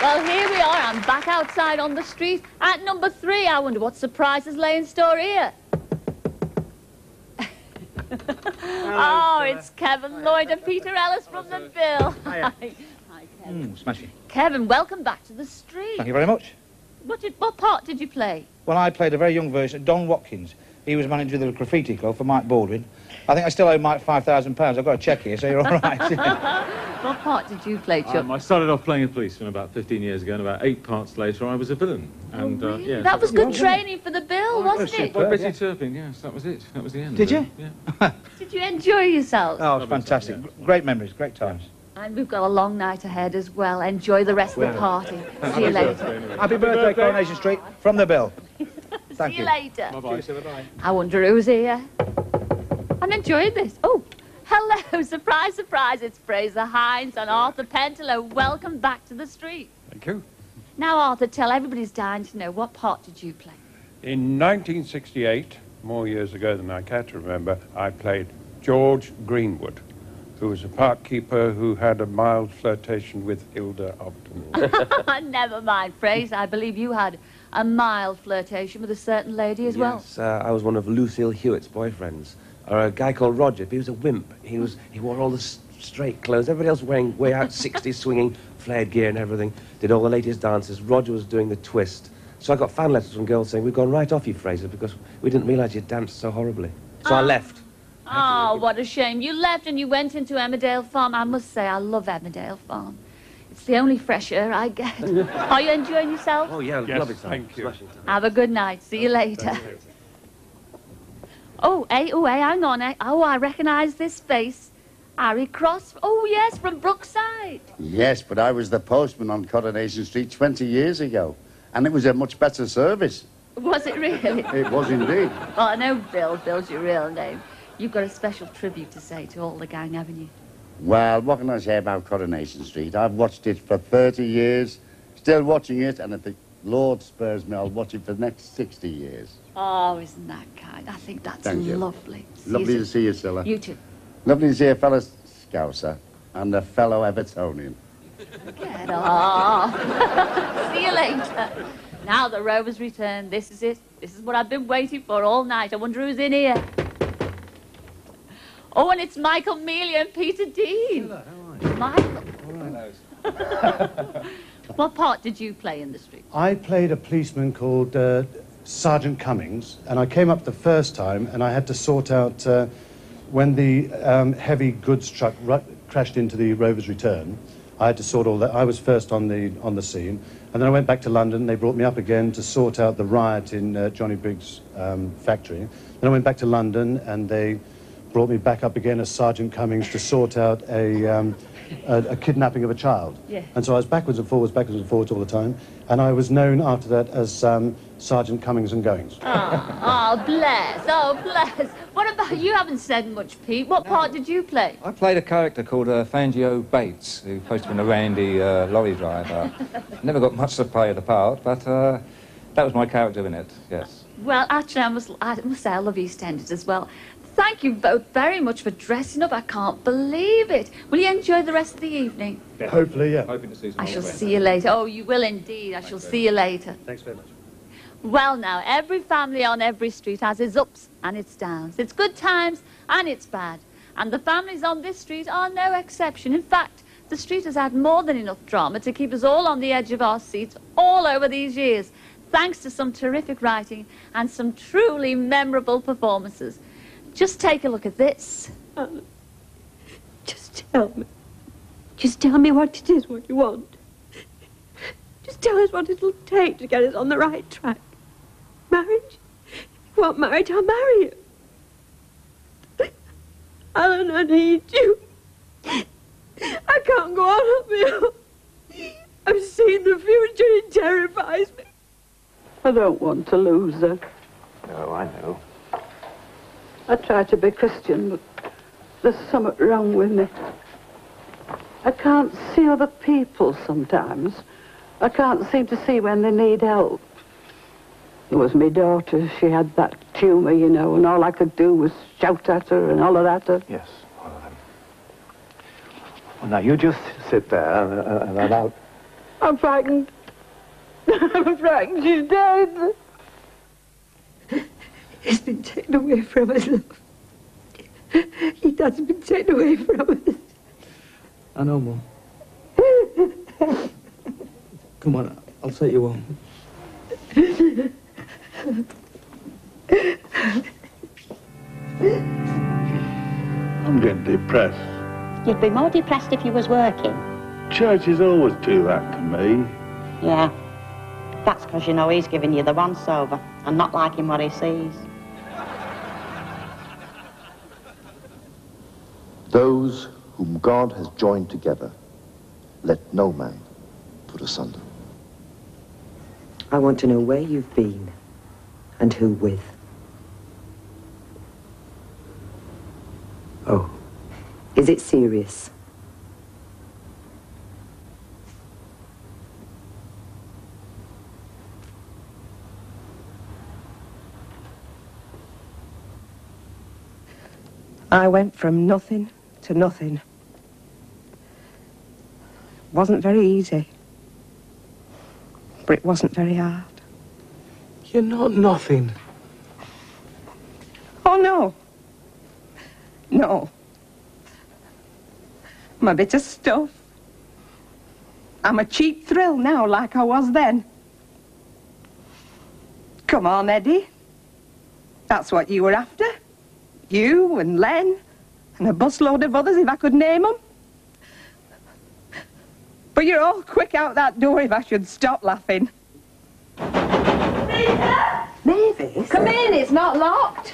Well, here we are. I'm back outside on the street at number 3. I wonder what surprises lay in store here. Oh, it's Kevin Lloyd and Peter Ellis from the Bill. Hi, Kevin. Smashing. Kevin, welcome back to the street. Thank you very much. What part did you play? Well, I played a very young version of Don Watkins. He was manager of the graffiti club for Mike Baldwin. I think I still owe Mike £5,000. I've got a cheque here, so you're all right. What part did you play, Chuck? I started off playing a policeman about 15 years ago, and about 8 parts later I was a villain. And, really? yeah, That was good training for the Bill, wasn't it? Well, Betty Turpin, yes, that was it. That was the end. Did you? Yeah. Did you enjoy yourself? Oh, it was fantastic. Great memories, great times. And we've got a long night ahead as well. Enjoy the rest of the party. See you later. Happy birthday, Coronation Street, from the Bill. Thank See you later. Bye-bye. Bye-bye. I wonder who's here. I'm enjoying this. Oh, hello, surprise, surprise. It's Fraser Hines and Arthur Pentelow. Welcome back to the street. Thank you. Now, Arthur, tell everybody's dying to know, what part did you play? In 1968, more years ago than I care to remember, I played George Greenwood, who was a park keeper who had a mild flirtation with Hilda Ogden. Never mind, Fraser. I believe you had a mild flirtation with a certain lady as well. Yes, I was one of Lucille Hewitt's boyfriends. Or a guy called Roger. He was a wimp. He wore all the straight clothes. Everybody else wearing way out 60s, swinging flared gear and everything. Did all the latest dances. Roger was doing the twist. So I got fan letters from girls saying, "We've gone right off you, Fraser, because we didn't realise you danced so horribly." So I left. Oh, what a shame. You left and you went into Emmerdale Farm. I must say, I love Emmerdale Farm. It's the only fresh air I get. Are you enjoying yourself? Oh, yeah, yes, lovely time. Thank you. Have a good night. See you later. Oh, hey, hang on. Oh, I recognise this face. Harry Cross. Oh, yes, from Brookside. Yes, but I was the postman on Coronation Street 20 years ago, and it was a much better service. Was it really? It was indeed. Well, I know Bill's your real name. You've got a special tribute to say to all the gang, haven't you? Well, what can I say about Coronation Street? I've watched it for 30 years, still watching it, and if the Lord spares me, I'll watch it for the next 60 years. Oh, isn't that kind? I think that's lovely. Lovely to see you, Scylla. You too. Lovely to see a fellow Scouser and a fellow Evertonian. Get off. See you later. Now the Rovers return. This is it. This is what I've been waiting for all night. I wonder who's in here. Oh, and it's Michael Mealy and Peter Dean. Hello, how are you? Michael. Hello. What part did you play in the street? I played a policeman called Sergeant Cummings, and I came up the first time, and I had to sort out when the heavy goods truck crashed into the Rovers Return. I had to sort all that. I was first on the scene, and then I went back to London. They brought me up again to sort out the riot in Johnny Briggs' factory. Then I went back to London, and they brought me back up again as Sergeant Cummings to sort out a kidnapping of a child. Yeah. And so I was backwards and forwards all the time, and I was known after that as Sergeant Cummings and Goings. Oh, bless. Oh, bless. What about you? Haven't said much, Pete. What part did you play? I played a character called Fangio Bates, who supposed to be a randy lorry driver. Never got much to play of the part, but that was my character in it, yes. Well, actually, I must say I love EastEnders as well. Thank you both very much for dressing up. I can't believe it. Will you enjoy the rest of the evening? Yeah. Hopefully, yeah. Hoping to see some I more shall friends. see you later. Oh, you will indeed. I shall see you later. Thanks very much. Well, now, every family on every street has its ups and its downs. It's good times and it's bad. And the families on this street are no exception. In fact, the street has had more than enough drama to keep us all on the edge of our seats all over these years, thanks to some terrific writing and some truly memorable performances. Just take a look at this. Just tell me. Just tell me what it is, what you want. Just tell us what it'll take to get us on the right track. Marriage? You want marriage, I'll marry you. Alan, I need you. I can't go on uphill. I've seen the future, it terrifies me. I don't want to lose her. No, I know. I try to be Christian, but there's something wrong with me. I can't see other people sometimes. I can't seem to see when they need help. It was my daughter. She had that tumour, you know, and all I could do was shout at her and holler at her. Yes, all of them. Well, now, you just sit there and I'm frightened. I'm frightened she's dead. He's been taken away from us, love. He has been taken away from us. I know, Mum. Come on, I'll take you home. I'm getting depressed. You'd be more depressed if you was working. Churches always do that to me. Yeah. That's because you know he's giving you the once-over and not liking what he sees. Those whom God has joined together, let no man put asunder. I want to know where you've been and who with. Oh. Is it serious? I went from nothing to nothing. It wasn't very easy, but it wasn't very hard. You're not nothing. Oh, no. No. I'm a bit of stuff. I'm a cheap thrill now, like I was then. Come on, Eddie. That's what you were after. You and Len and a busload of others, if I could name them. But you're all quick out that door if I should stop laughing. Mavis? Come in, it's not locked.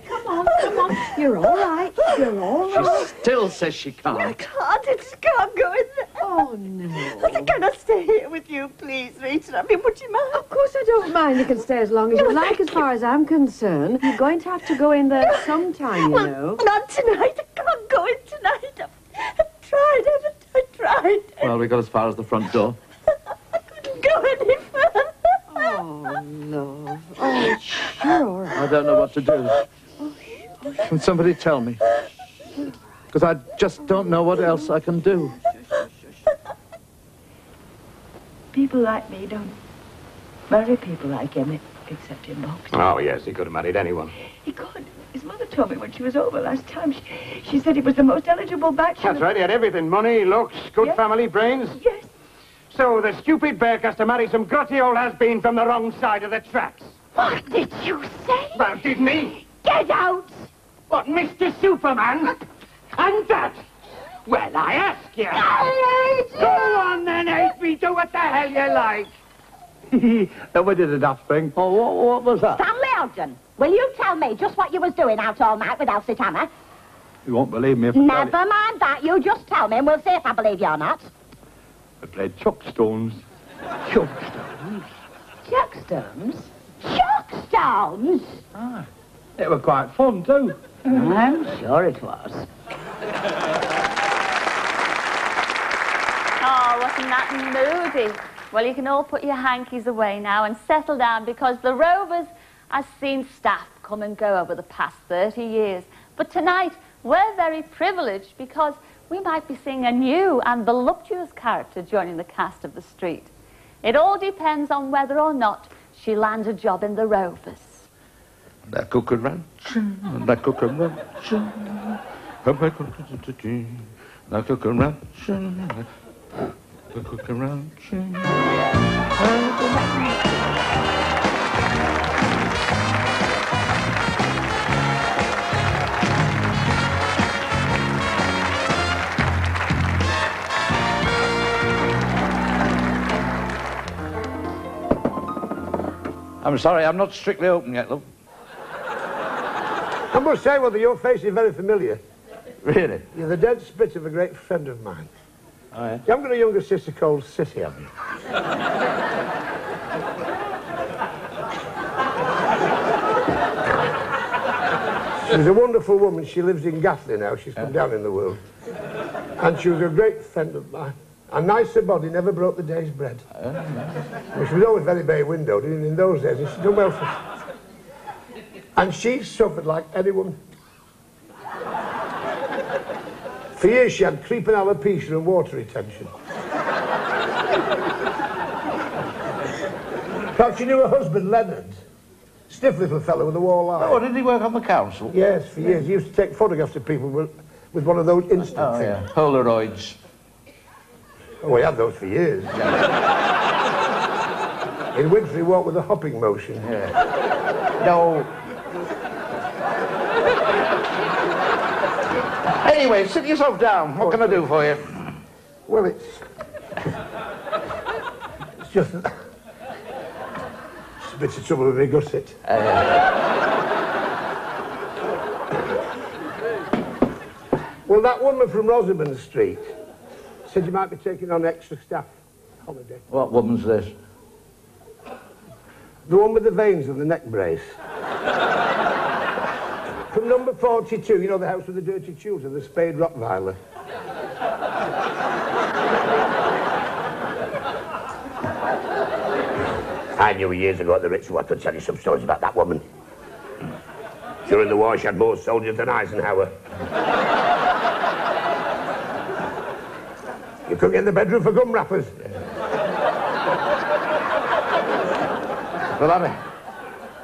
Come on. You're all right. You're all right. She still says she can't. I can't go in there. Oh, no. Can I stay here with you, please, Rita? I mean, would you mind? Of course I don't mind. You can stay as long as you like, as far as I'm concerned. You're going to have to go in there sometime, you know. Not tonight. I can't go in tonight. I've tried, haven't I? Tried. Well, we got as far as the front door. I couldn't go any further. Oh, love. Oh, sure. I don't know what to do. Can somebody tell me? Because I just don't know what else I can do. People like me don't marry people like him, except in Box. Oh, yes, he could have married anyone. He could. His mother told me when she was over last time. She said he was the most eligible bachelor. That's right, he had everything. Money, looks, good family, brains. Yes. So the stupid bear has to marry some grotty old has-been from the wrong side of the tracks. What did you say? Well, didn't he? Get out! What, Mr. Superman? And that? Well, I ask you. I hate you! Go on then, hate me. Do what the hell you like. We did a daft thing. Oh, what was that? Stanley Ogden, will you tell me just what you was doing out all night with Elsie Tanner? You won't believe me if I tell Never mind that. You just tell me and we'll see if I believe you or not. I played chuckstones. Chuckstones? Chuckstones? Chuckstones? Ah, it were quite fun, too. I'm sure it was. Oh, wasn't that moody? Well, you can all put your hankies away now and settle down because the Rovers has seen staff come and go over the past 30 years. But tonight, we're very privileged because we might be seeing a new and voluptuous character joining the cast of The Street. It all depends on whether or not she lands a job in the Rovers. La cucaracha, la cucaracha, la cucaracha, la cucaracha. I'm sorry, I'm not strictly open yet, love. I must say, well, your face is very familiar. Really? You're the dead spit of a great friend of mine. Oh, yeah? You haven't got a younger sister called Sissy, have you? She's a wonderful woman. She lives in Gatley now. She's come down in the world. And she was a great friend of mine. A nicer body never broke the day's bread. Well, she was always very bay-windowed, even in those days, and she'd done well for... And she suffered like any woman. For years she had creeping alopecia and water retention. Perhaps you knew her husband, Leonard. Stiff little fellow with a wall eye. Oh, did he work on the council? Yes, for years. He used to take photographs of people with one of those instant Oh, things. yeah. Polaroids. Oh, he had those for years. In winter, he walked with a hopping motion. Yeah. No. Anyway, sit yourself down. What can I do for you? Well, it's just a bit of trouble with my gusset. Well, that woman from Rosamond Street said you might be taking on extra staff holiday. What woman's this? The one with the veins and the neck brace. From number 42, you know, the house with the dirty tutor, the spade Rottweiler. I knew years ago at the Ritz I could tell you some stories about that woman. During the war, she had more soldiers than Eisenhower. You couldn't get in the bedroom for gum wrappers. Well,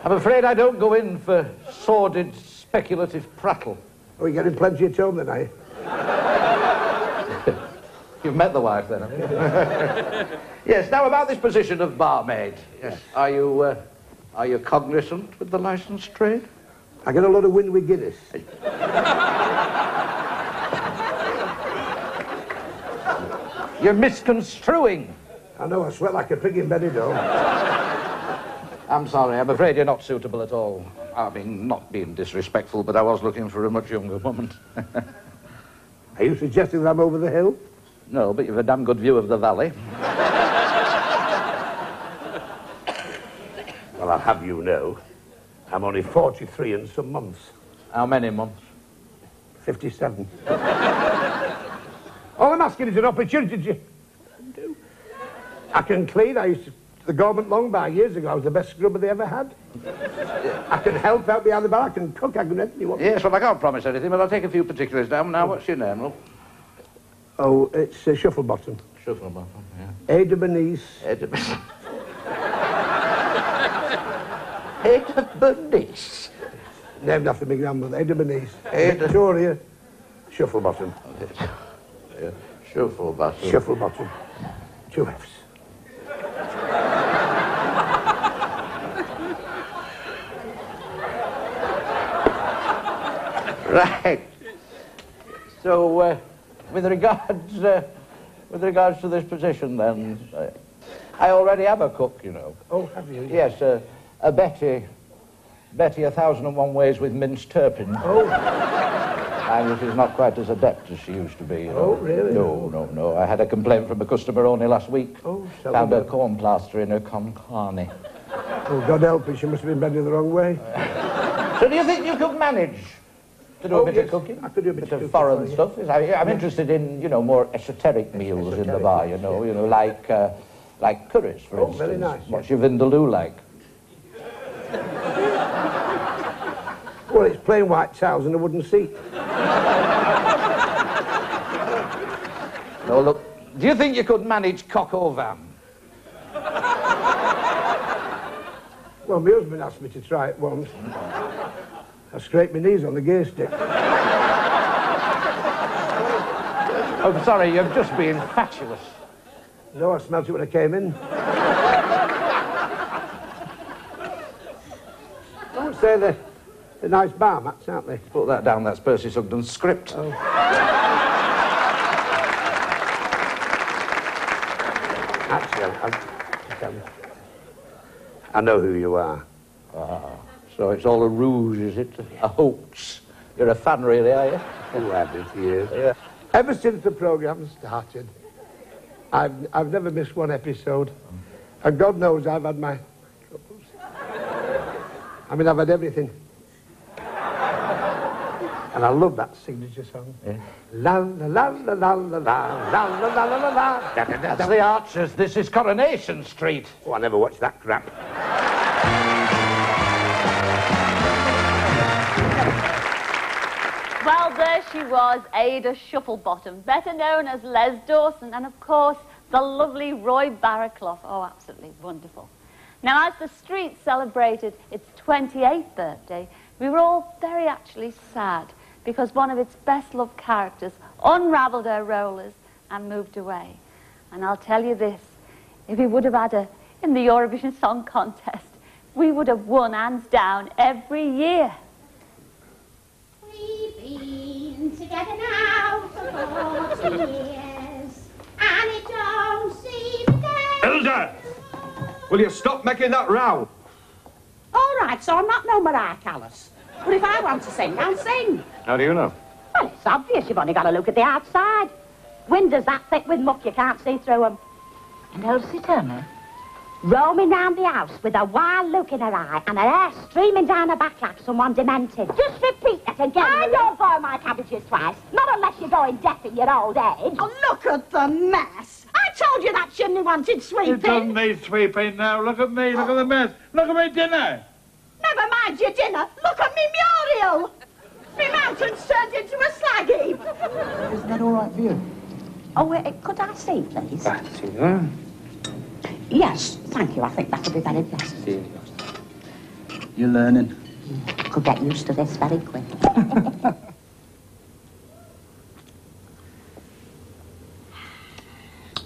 I'm afraid I don't go in for sordid, speculative prattle. Oh, you're getting plenty of tone then, are you? You've met the wife, then, haven't you? Yes, now about this position of barmaid. Yes. Are you cognizant with the licensed trade? I get a lot of wind with Guinness. You're misconstruing. I know, I sweat like a pig in Benidorm. I'm sorry, I'm afraid you're not suitable at all. I mean, not being disrespectful, but I was looking for a much younger woman. Are you suggesting that I'm over the hill? No, but you've a damn good view of the valley. Well, I'll have you know, I'm only 43 and some months. How many months? 57. All I'm asking is an opportunity. I can clean. I used to the government long bar years ago. I was the best scrubber they ever had. I can help out behind the bar. I can cook. I can do anything you want. Yes, well, I can't promise anything, but I'll take a few particulars down. Now, what's your name, love? Oh, it's Shufflebottom. Shufflebottom, yeah. Ada Bernice. Ada Bernice. Named after my grandmother, Ada Bernice. Ada. Victoria Shufflebottom. Yeah. Shufflebottom. Shufflebottom. 2 F's. Right. So, with regards to this position, then, I already have a cook, you know. Oh, have you? Yes, a Betty 1001 ways with minced turpin. Oh. And she's not quite as adept as she used to be. You know. Oh, really? No. I had a complaint from a customer only last week. Oh, found her corn plaster in her con carne. Oh, God help her, she must have been bending the wrong way. So do you think you could manage to do a bit of cooking? I could do a bit of foreign stuff. I'm interested in, you know, more esoteric meals in the bar, you know, like curries, for instance. Very nice. What's your vindaloo like? Well, it's plain white tiles and a wooden seat. No, look, do you think you could manage coq au vin? Well, my husband asked me to try it once. I scraped my knees on the gear stick. Oh, sorry, you're just being fatuous. No, I smelt it when I came in. Don't say they're nice bar mats, aren't they? Put that down, that's Percy Sugden's script. Oh. Actually, I know who you are. So it's all a ruse, is it? A hoax. You're a fan, really, are you? Who have it here? Yeah. Ever since the programme started, I've never missed one episode. And God knows I've had my troubles. I mean, I've had everything. And I love that signature song. Yeah. La la la la la la la la la la la la. That's the Archers. This is Coronation Street. Oh, I never watched that crap. Well, there she was, Ada Shufflebottom, better known as Les Dawson, and of course, the lovely Roy Barraclough. Oh, absolutely wonderful. Now, as the street celebrated its 28th birthday, we were all very actually sad because one of its best-loved characters unravelled her rollers and moved away. And I'll tell you this, if he would have had her in the Eurovision Song Contest, we would have won hands down every year. We've been together now for 40 years, and it don't seem a day. Hilda! Will you stop making that row? All right, so I'm not no Mariah Callas. But if I want to sing, I'll sing. How do you know? Well, it's obvious. You've only got to look at the outside. Windows that thick with muck, you can't see through them. And Elsie Turner, roaming round the house with a wild look in her eye and her hair streaming down her back like someone demented. Just repeat that again. I don't boil my cabbages twice, not unless you're going deaf in your old age. Oh, look at the mess. I told you that chimney wanted sweeping. It doesn't need sweeping now. Look at me, look at the mess. Look at my dinner. Never mind your dinner. Look at me Muriel. Me mountain's turned into a slag heap. Isn't that all right for you? Oh, could I see, please? Senor. Yes, thank you. I think that'll be very best. You're learning. Could get used to this very quick.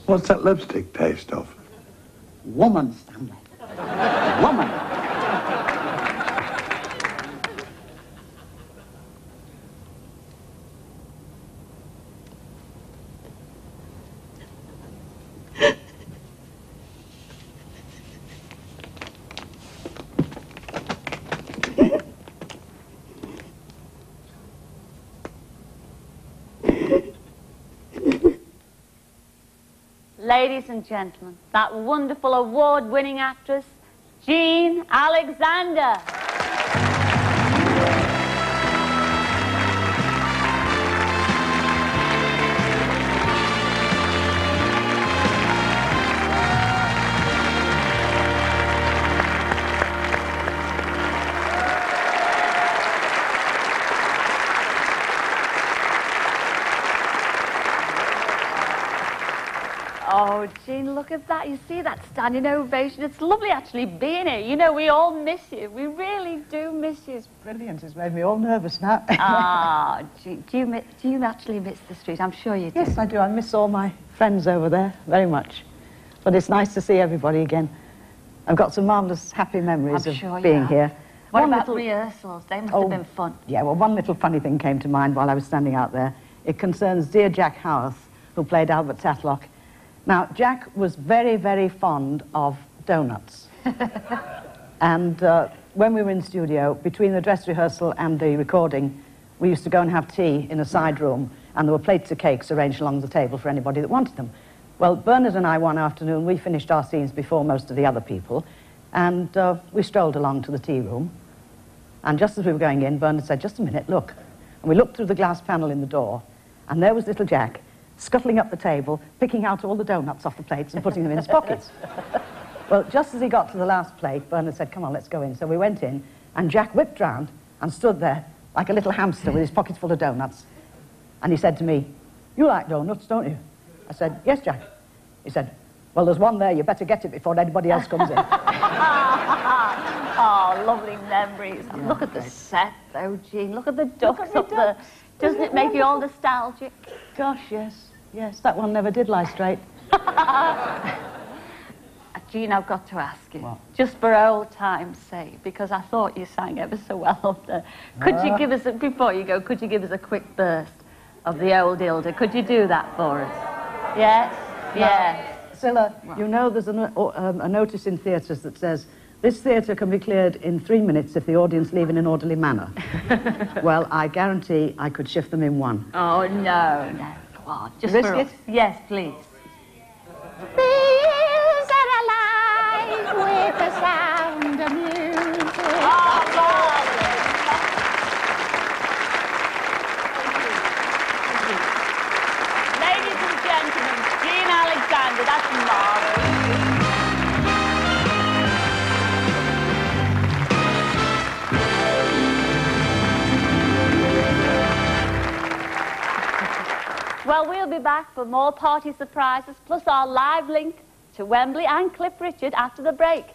What's that lipstick taste of? Woman, Stanley. Woman. Ladies and gentlemen, that wonderful award-winning actress, Jean Alexander. Oh, Jean, look at that. You see that standing ovation? It's lovely actually being here. You know, we all miss you. We really do miss you. It's brilliant. It's made me all nervous now. Ah, Jean, do you actually miss the street? I'm sure you do. Yes, I do. I miss all my friends over there very much. But it's nice to see everybody again. I've got some marvellous happy memories of being here. What One about little- rehearsals? They must have been fun. Yeah, well, one little funny thing came to mind while I was standing out there. It concerns dear Jack Howarth, who played Albert Tatlock. Now, Jack was very, very fond of donuts. And when we were in studio, between the dress rehearsal and the recording, we used to go and have tea in a side room, and there were plates of cakes arranged along the table for anybody that wanted them. Well, Bernard and I, one afternoon, we finished our scenes before most of the other people, and we strolled along to the tea room. And just as we were going in, Bernard said, "Just a minute, look." And we looked through the glass panel in the door, and there was little Jack, scuttling up the table, picking out all the donuts off the plates and putting them in his pockets. Well, just as he got to the last plate, Bernard said, "Come on, let's go in." So we went in, and Jack whipped round and stood there like a little hamster with his pockets full of donuts. And he said to me, "You like donuts, don't you?" I said, "Yes, Jack." He said, "Well, there's one there. You better get it before anybody else comes in." Oh, lovely memories. Yeah, look at the set, though, Jean. Look at the ducks up there. Doesn't it make you all nostalgic? Gosh, yes. Yes, that one never did lie straight. Jean, I've got to ask you, just for old time's sake, because I thought you sang ever so well up there. Could you give us, before you go, could you give us a quick burst of the old Hilda? Could you do that for us? Yes? Yes. Scylla, you know there's a notice in theatres that says, "This theatre can be cleared in 3 minutes if the audience leave in an orderly manner." Well, I guarantee I could shift them in 1. Oh, no, no. Go on, just Risk for it? us. Yes, please. These are alive with the sound of music. Ladies and gentlemen, Jean Alexander, that's marvellous. Well, we'll be back for more party surprises, plus our live link to Wembley and Cliff Richard after the break.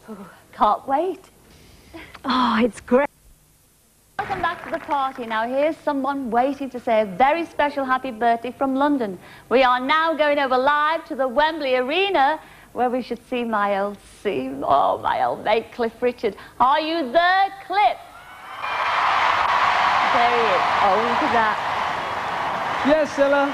Ooh, can't wait. Oh, it's great. Welcome back to the party. Now, here's someone waiting to say a very special happy birthday from London. We are now going over live to the Wembley Arena, where we should see my old mate, Cliff Richard. Are you there, Cliff? There he is. Oh, look at that. Yes, Ella.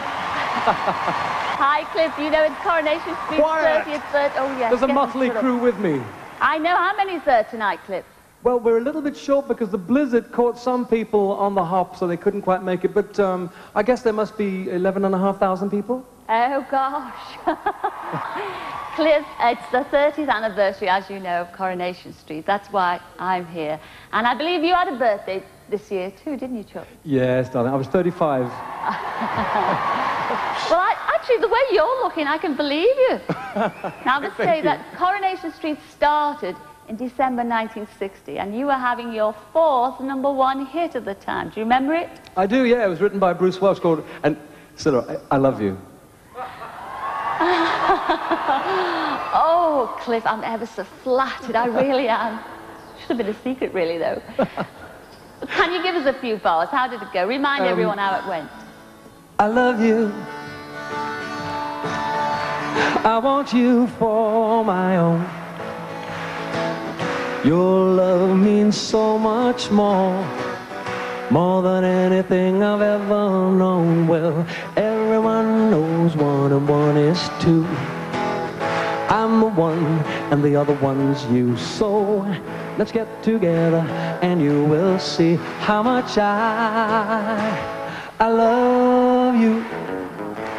Hi, Cliff. You know it's Coronation Street 30th birthday. Oh, yes. There's a motley crew with me. I know. How many's there tonight, Cliff? Well, we're a little bit short because the blizzard caught some people on the hop, so they couldn't quite make it. But I guess there must be 11,500 people. Oh, gosh. Cliff, it's the 30th anniversary, as you know, of Coronation Street. That's why I'm here. And I believe you had a birthday this year too, didn't you, Chuck? Yes, darling. I was 35. Well, actually, the way you're looking, I can believe you. Now, I must say that Coronation Street started in December 1960, and you were having your 4th #1 hit at the time. Do you remember it? I do, yeah. It was written by Bruce Welch called... And, Cilla, I love you. Oh, Cliff, I'm ever so flattered. I really am. Should have been a secret, really, though. Can you give us a few bars? How did it go? Remind everyone how it went. I love you. I want you for my own. Your love means so much more than anything I've ever known. Well, everyone knows 1 and 1 is 2. I'm the one and the other one's you. So let's get together and you will see how much I love you.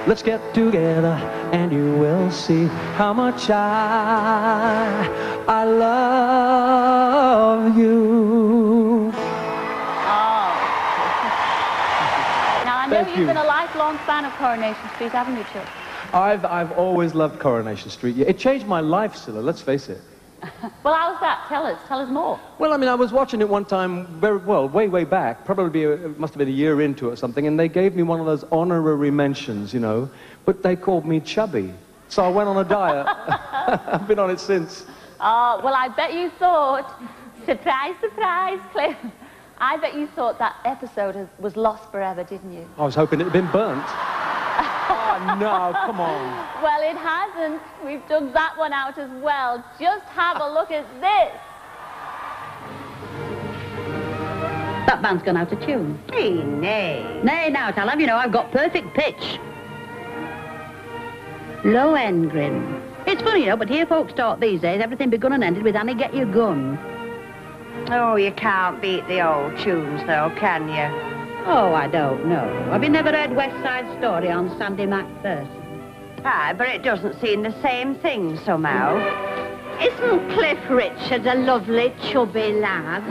Let's get together and you will see how much I love you. Now, I know you've been a lifelong fan of Coronation Street, haven't you, Chuck? I've always loved Coronation Street. It changed my life, Cilla, let's face it. Well, how's that? Tell us more. Well, I mean, I was watching it one time, way back, probably it must have been a year into it or something, and they gave me one of those honorary mentions, you know, but they called me chubby. So I went on a diet. I've been on it since. Oh, well, I bet you thought, surprise, surprise, Cliff. I bet you thought that episode was lost forever, didn't you? I was hoping it had been burnt. Oh, no, come on. Well, it hasn't. We've dug that one out as well. Just have a look at this. That band's gone out of tune. Hey, nay. Nay, now, I'll have you know I've got perfect pitch. Low end grin. It's funny, you know, but here folks talk these days, everything begun and ended with Annie, get your gun. Oh, you can't beat the old tunes, though, can you? Oh, I don't know. Have you never heard West Side Story on Sandy MacPherson? Aye, but it doesn't seem the same thing somehow. Isn't Cliff Richard a lovely, chubby lad?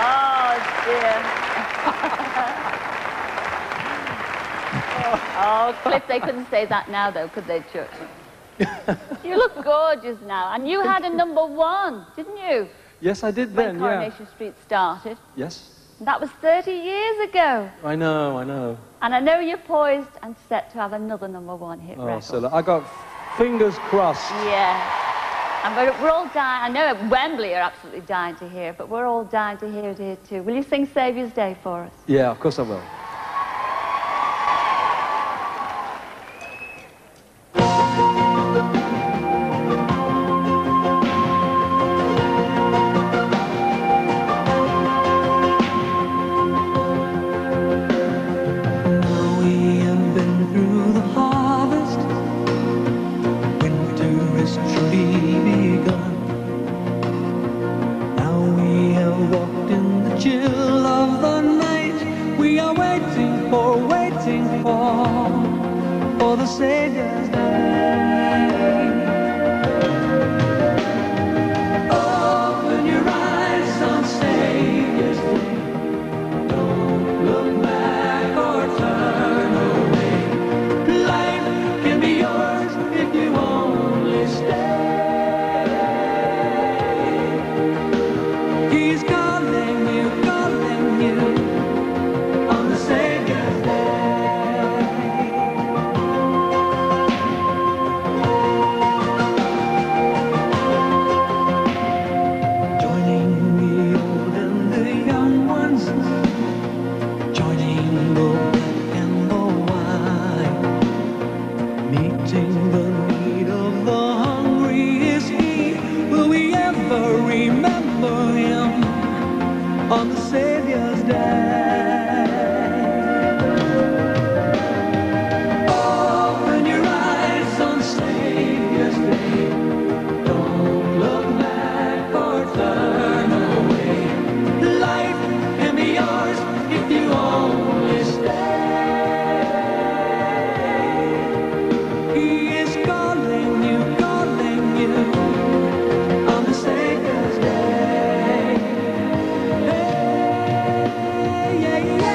Oh, dear. Oh, Cliff, they couldn't say that now, though, could they, Chuck? You look gorgeous now. And you had a #1, didn't you? Yes, I did then, when Coronation Street started. Yes. That was 30 years ago. I know. And I know you're poised and set to have another #1 hit record. Oh, Cilla, I got fingers crossed. Yeah. And we're all dying. I know at Wembley are absolutely dying to hear it, but we're all dying to hear it here too. Will you sing Saviour's Day for us? Yeah, of course I will. He's on the Saviour's Day. Open your eyes on Saviour's Day. Don't look back or turn away. Life can be yours if you only stay. He is calling you on the Saviour's Day. Hey, yeah, yeah.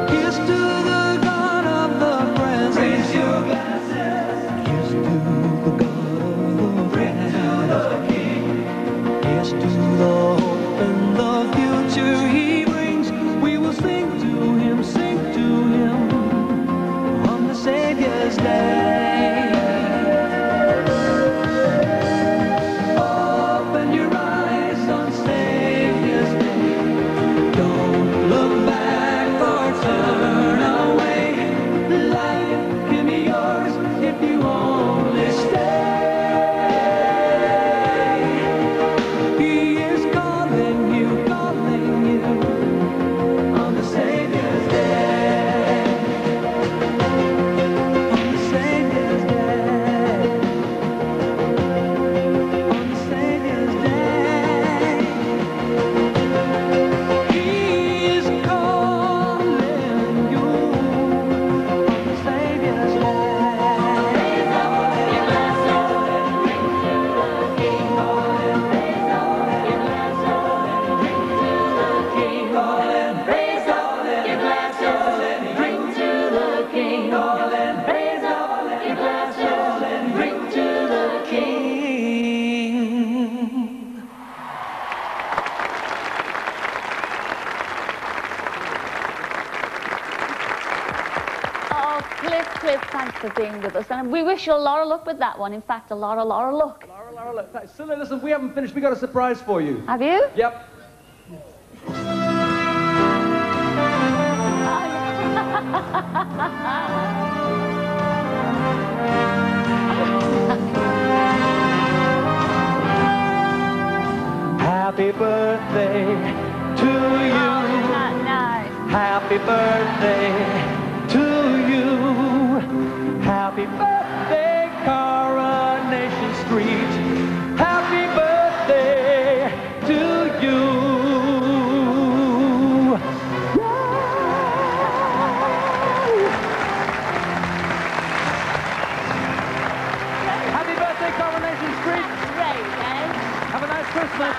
Here's to the God of the present. Raise your glasses. Here's to the God of the present. Here's to the hope and the future He brings. We will sing to Him on the Saviour's Day. Open your eyes on Saviour's Day. Don't look back or turn away. Life can be yours if you only stay. He is calling you on the Saviour's Day. On the Saviour's Day. On the Saviour's Day. He is calling you on the Saviour's Day. Raise up your glasses and drink to the King. Raise up your glasses and drink to the King. Raise up your glasses and drink to the King. Raise up your glasses and drink to the King. Oh, Cliff, thanks for being with us. And we wish you a lot of luck with that one. In fact, a lot of luck. Laura, look. Silly, listen, we haven't finished. We got a surprise for you. Have you? Yep. Happy birthday to you. Isn't that nice? Happy birthday to you. Happy birthday, Coronation Street. Happy birthday to you. Happy birthday, Coronation Street. Great, eh? Have a nice Christmas.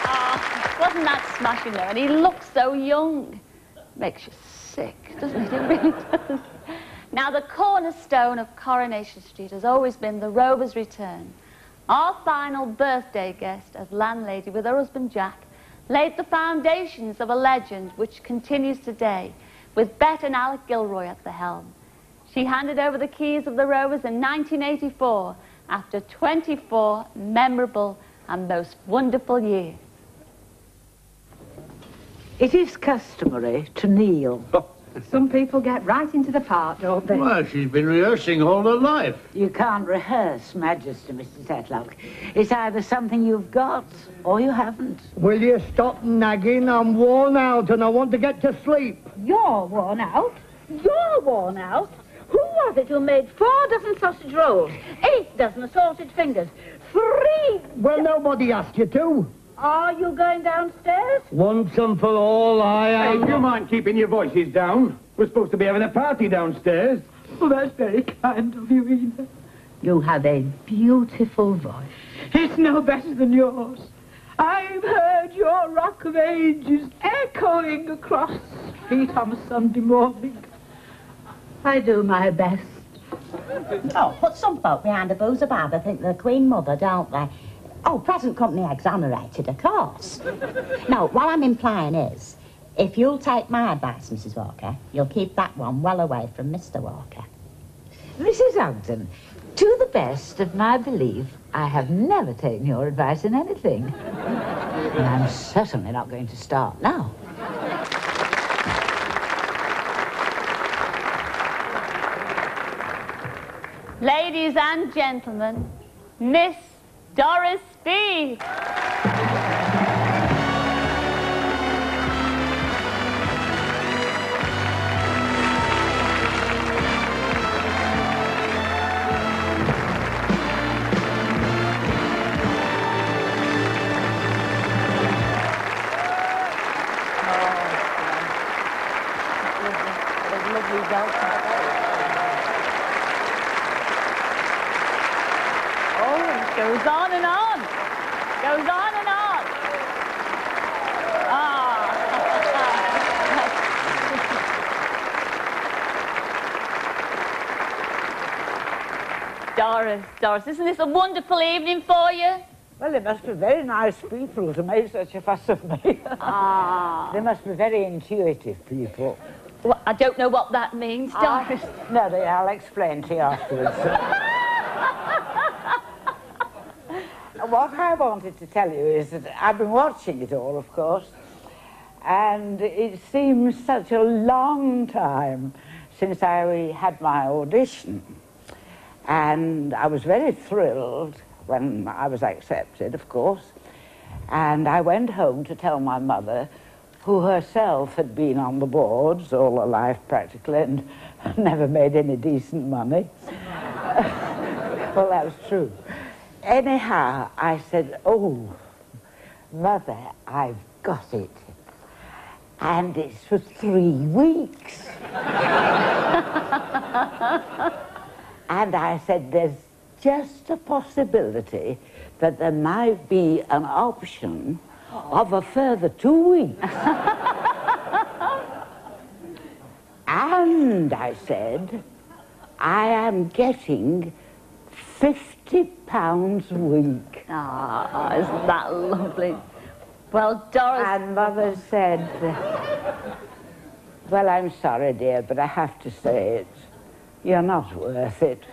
Oh, wasn't that smashing though? And he looks so young. Makes you sick, doesn't it? It really does. Now, the cornerstone of Coronation Street has always been the Rovers' return. Our final birthday guest, as landlady with her husband Jack, laid the foundations of a legend which continues today, with Bet and Alec Gilroy at the helm. She handed over the keys of the Rovers in 1984 after 24 memorable and most wonderful years. It is customary to kneel. Some people get right into the part, don't they? Well, she's been rehearsing all her life. You can't rehearse, Majesty, Mr. Tetlock. It's either something you've got or you haven't. Will you stop nagging? I'm worn out and I want to get to sleep. You're worn out? You're worn out? Who was it who made 4 dozen sausage rolls, 8 dozen assorted fingers, 3... Well, nobody asked you to. Are you going downstairs? Once and for all, I am... Hey, do you mind keeping your voices down? We're supposed to be having a party downstairs. Well, that's very kind of you, Ina. You have a beautiful voice. It's no better than yours. I've heard your Rock of Ages echoing across the street on a Sunday morning. I do my best. Oh, but some folk behind the boozer bar, they think they're Queen Mother, don't they? Oh, present company exonerated, of course. No, what I'm implying is, if you'll take my advice, Mrs. Walker, you'll keep that one well away from Mr. Walker. Mrs. Ogden, To the best of my belief, I have never taken your advice in anything. And I'm certainly not going to start now. Ladies and gentlemen, Miss Doris Speed. Goes on and on. Goes on and on. Ah. Doris, isn't this a wonderful evening for you? Well, they must be very nice people to make such a fuss of me. Ah. They must be very intuitive people. Well, I don't know what that means, Doris. No, I'll explain to you afterwards. What I wanted to tell you is that I've been watching it all, of course, and it seems such a long time since I had my audition. And I was very thrilled when I was accepted, of course, and I went home to tell my mother, who herself had been on the boards all her life practically and never made any decent money. Well, that was true. Anyhow, I said, oh, Mother, I've got it. And it's for 3 weeks. And I said, there's just a possibility that there might be an option of a further 2 weeks. And I said, I am getting £50 a week. Ah, isn't that lovely? Well, Doris... And Mother said, well, I'm sorry, dear, but I have to say it. You're not worth it.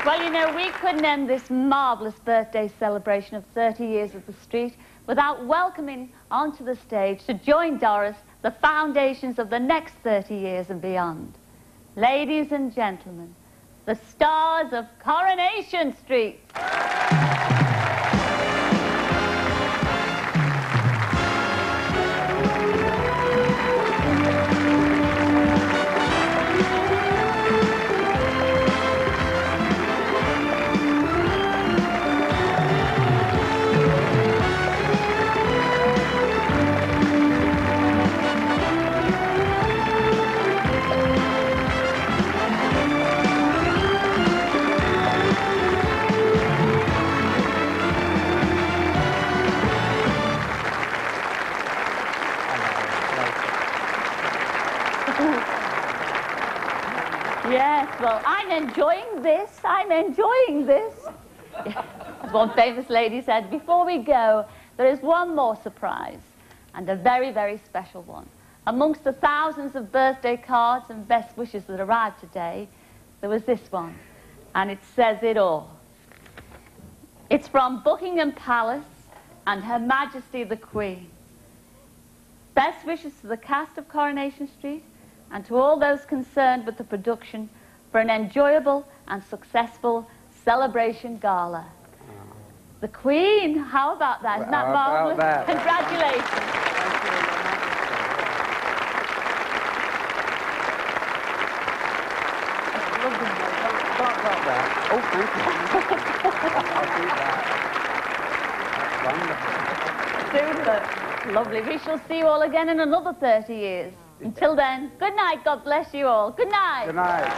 Well, you know, we couldn't end this marvellous birthday celebration of 30 years of the street without welcoming onto the stage to join Doris the foundations of the next 30 years and beyond. Ladies and gentlemen, the stars of Coronation Street. Yes, well, I'm enjoying this. I'm enjoying this. As one famous lady said, before we go, there is one more surprise, and a very, very special one. Amongst the thousands of birthday cards and best wishes that arrived today, there was this one, and it says it all. It's from Buckingham Palace and Her Majesty the Queen. Best wishes to the cast of Coronation Street and to all those concerned with the production for an enjoyable and successful celebration gala. The Queen, how about that? Isn't that marvellous? Congratulations. Oh, thank you. Super. Lovely. We shall see you all again in another 30 years. Until then, good night. God bless you all. Good night. Good night.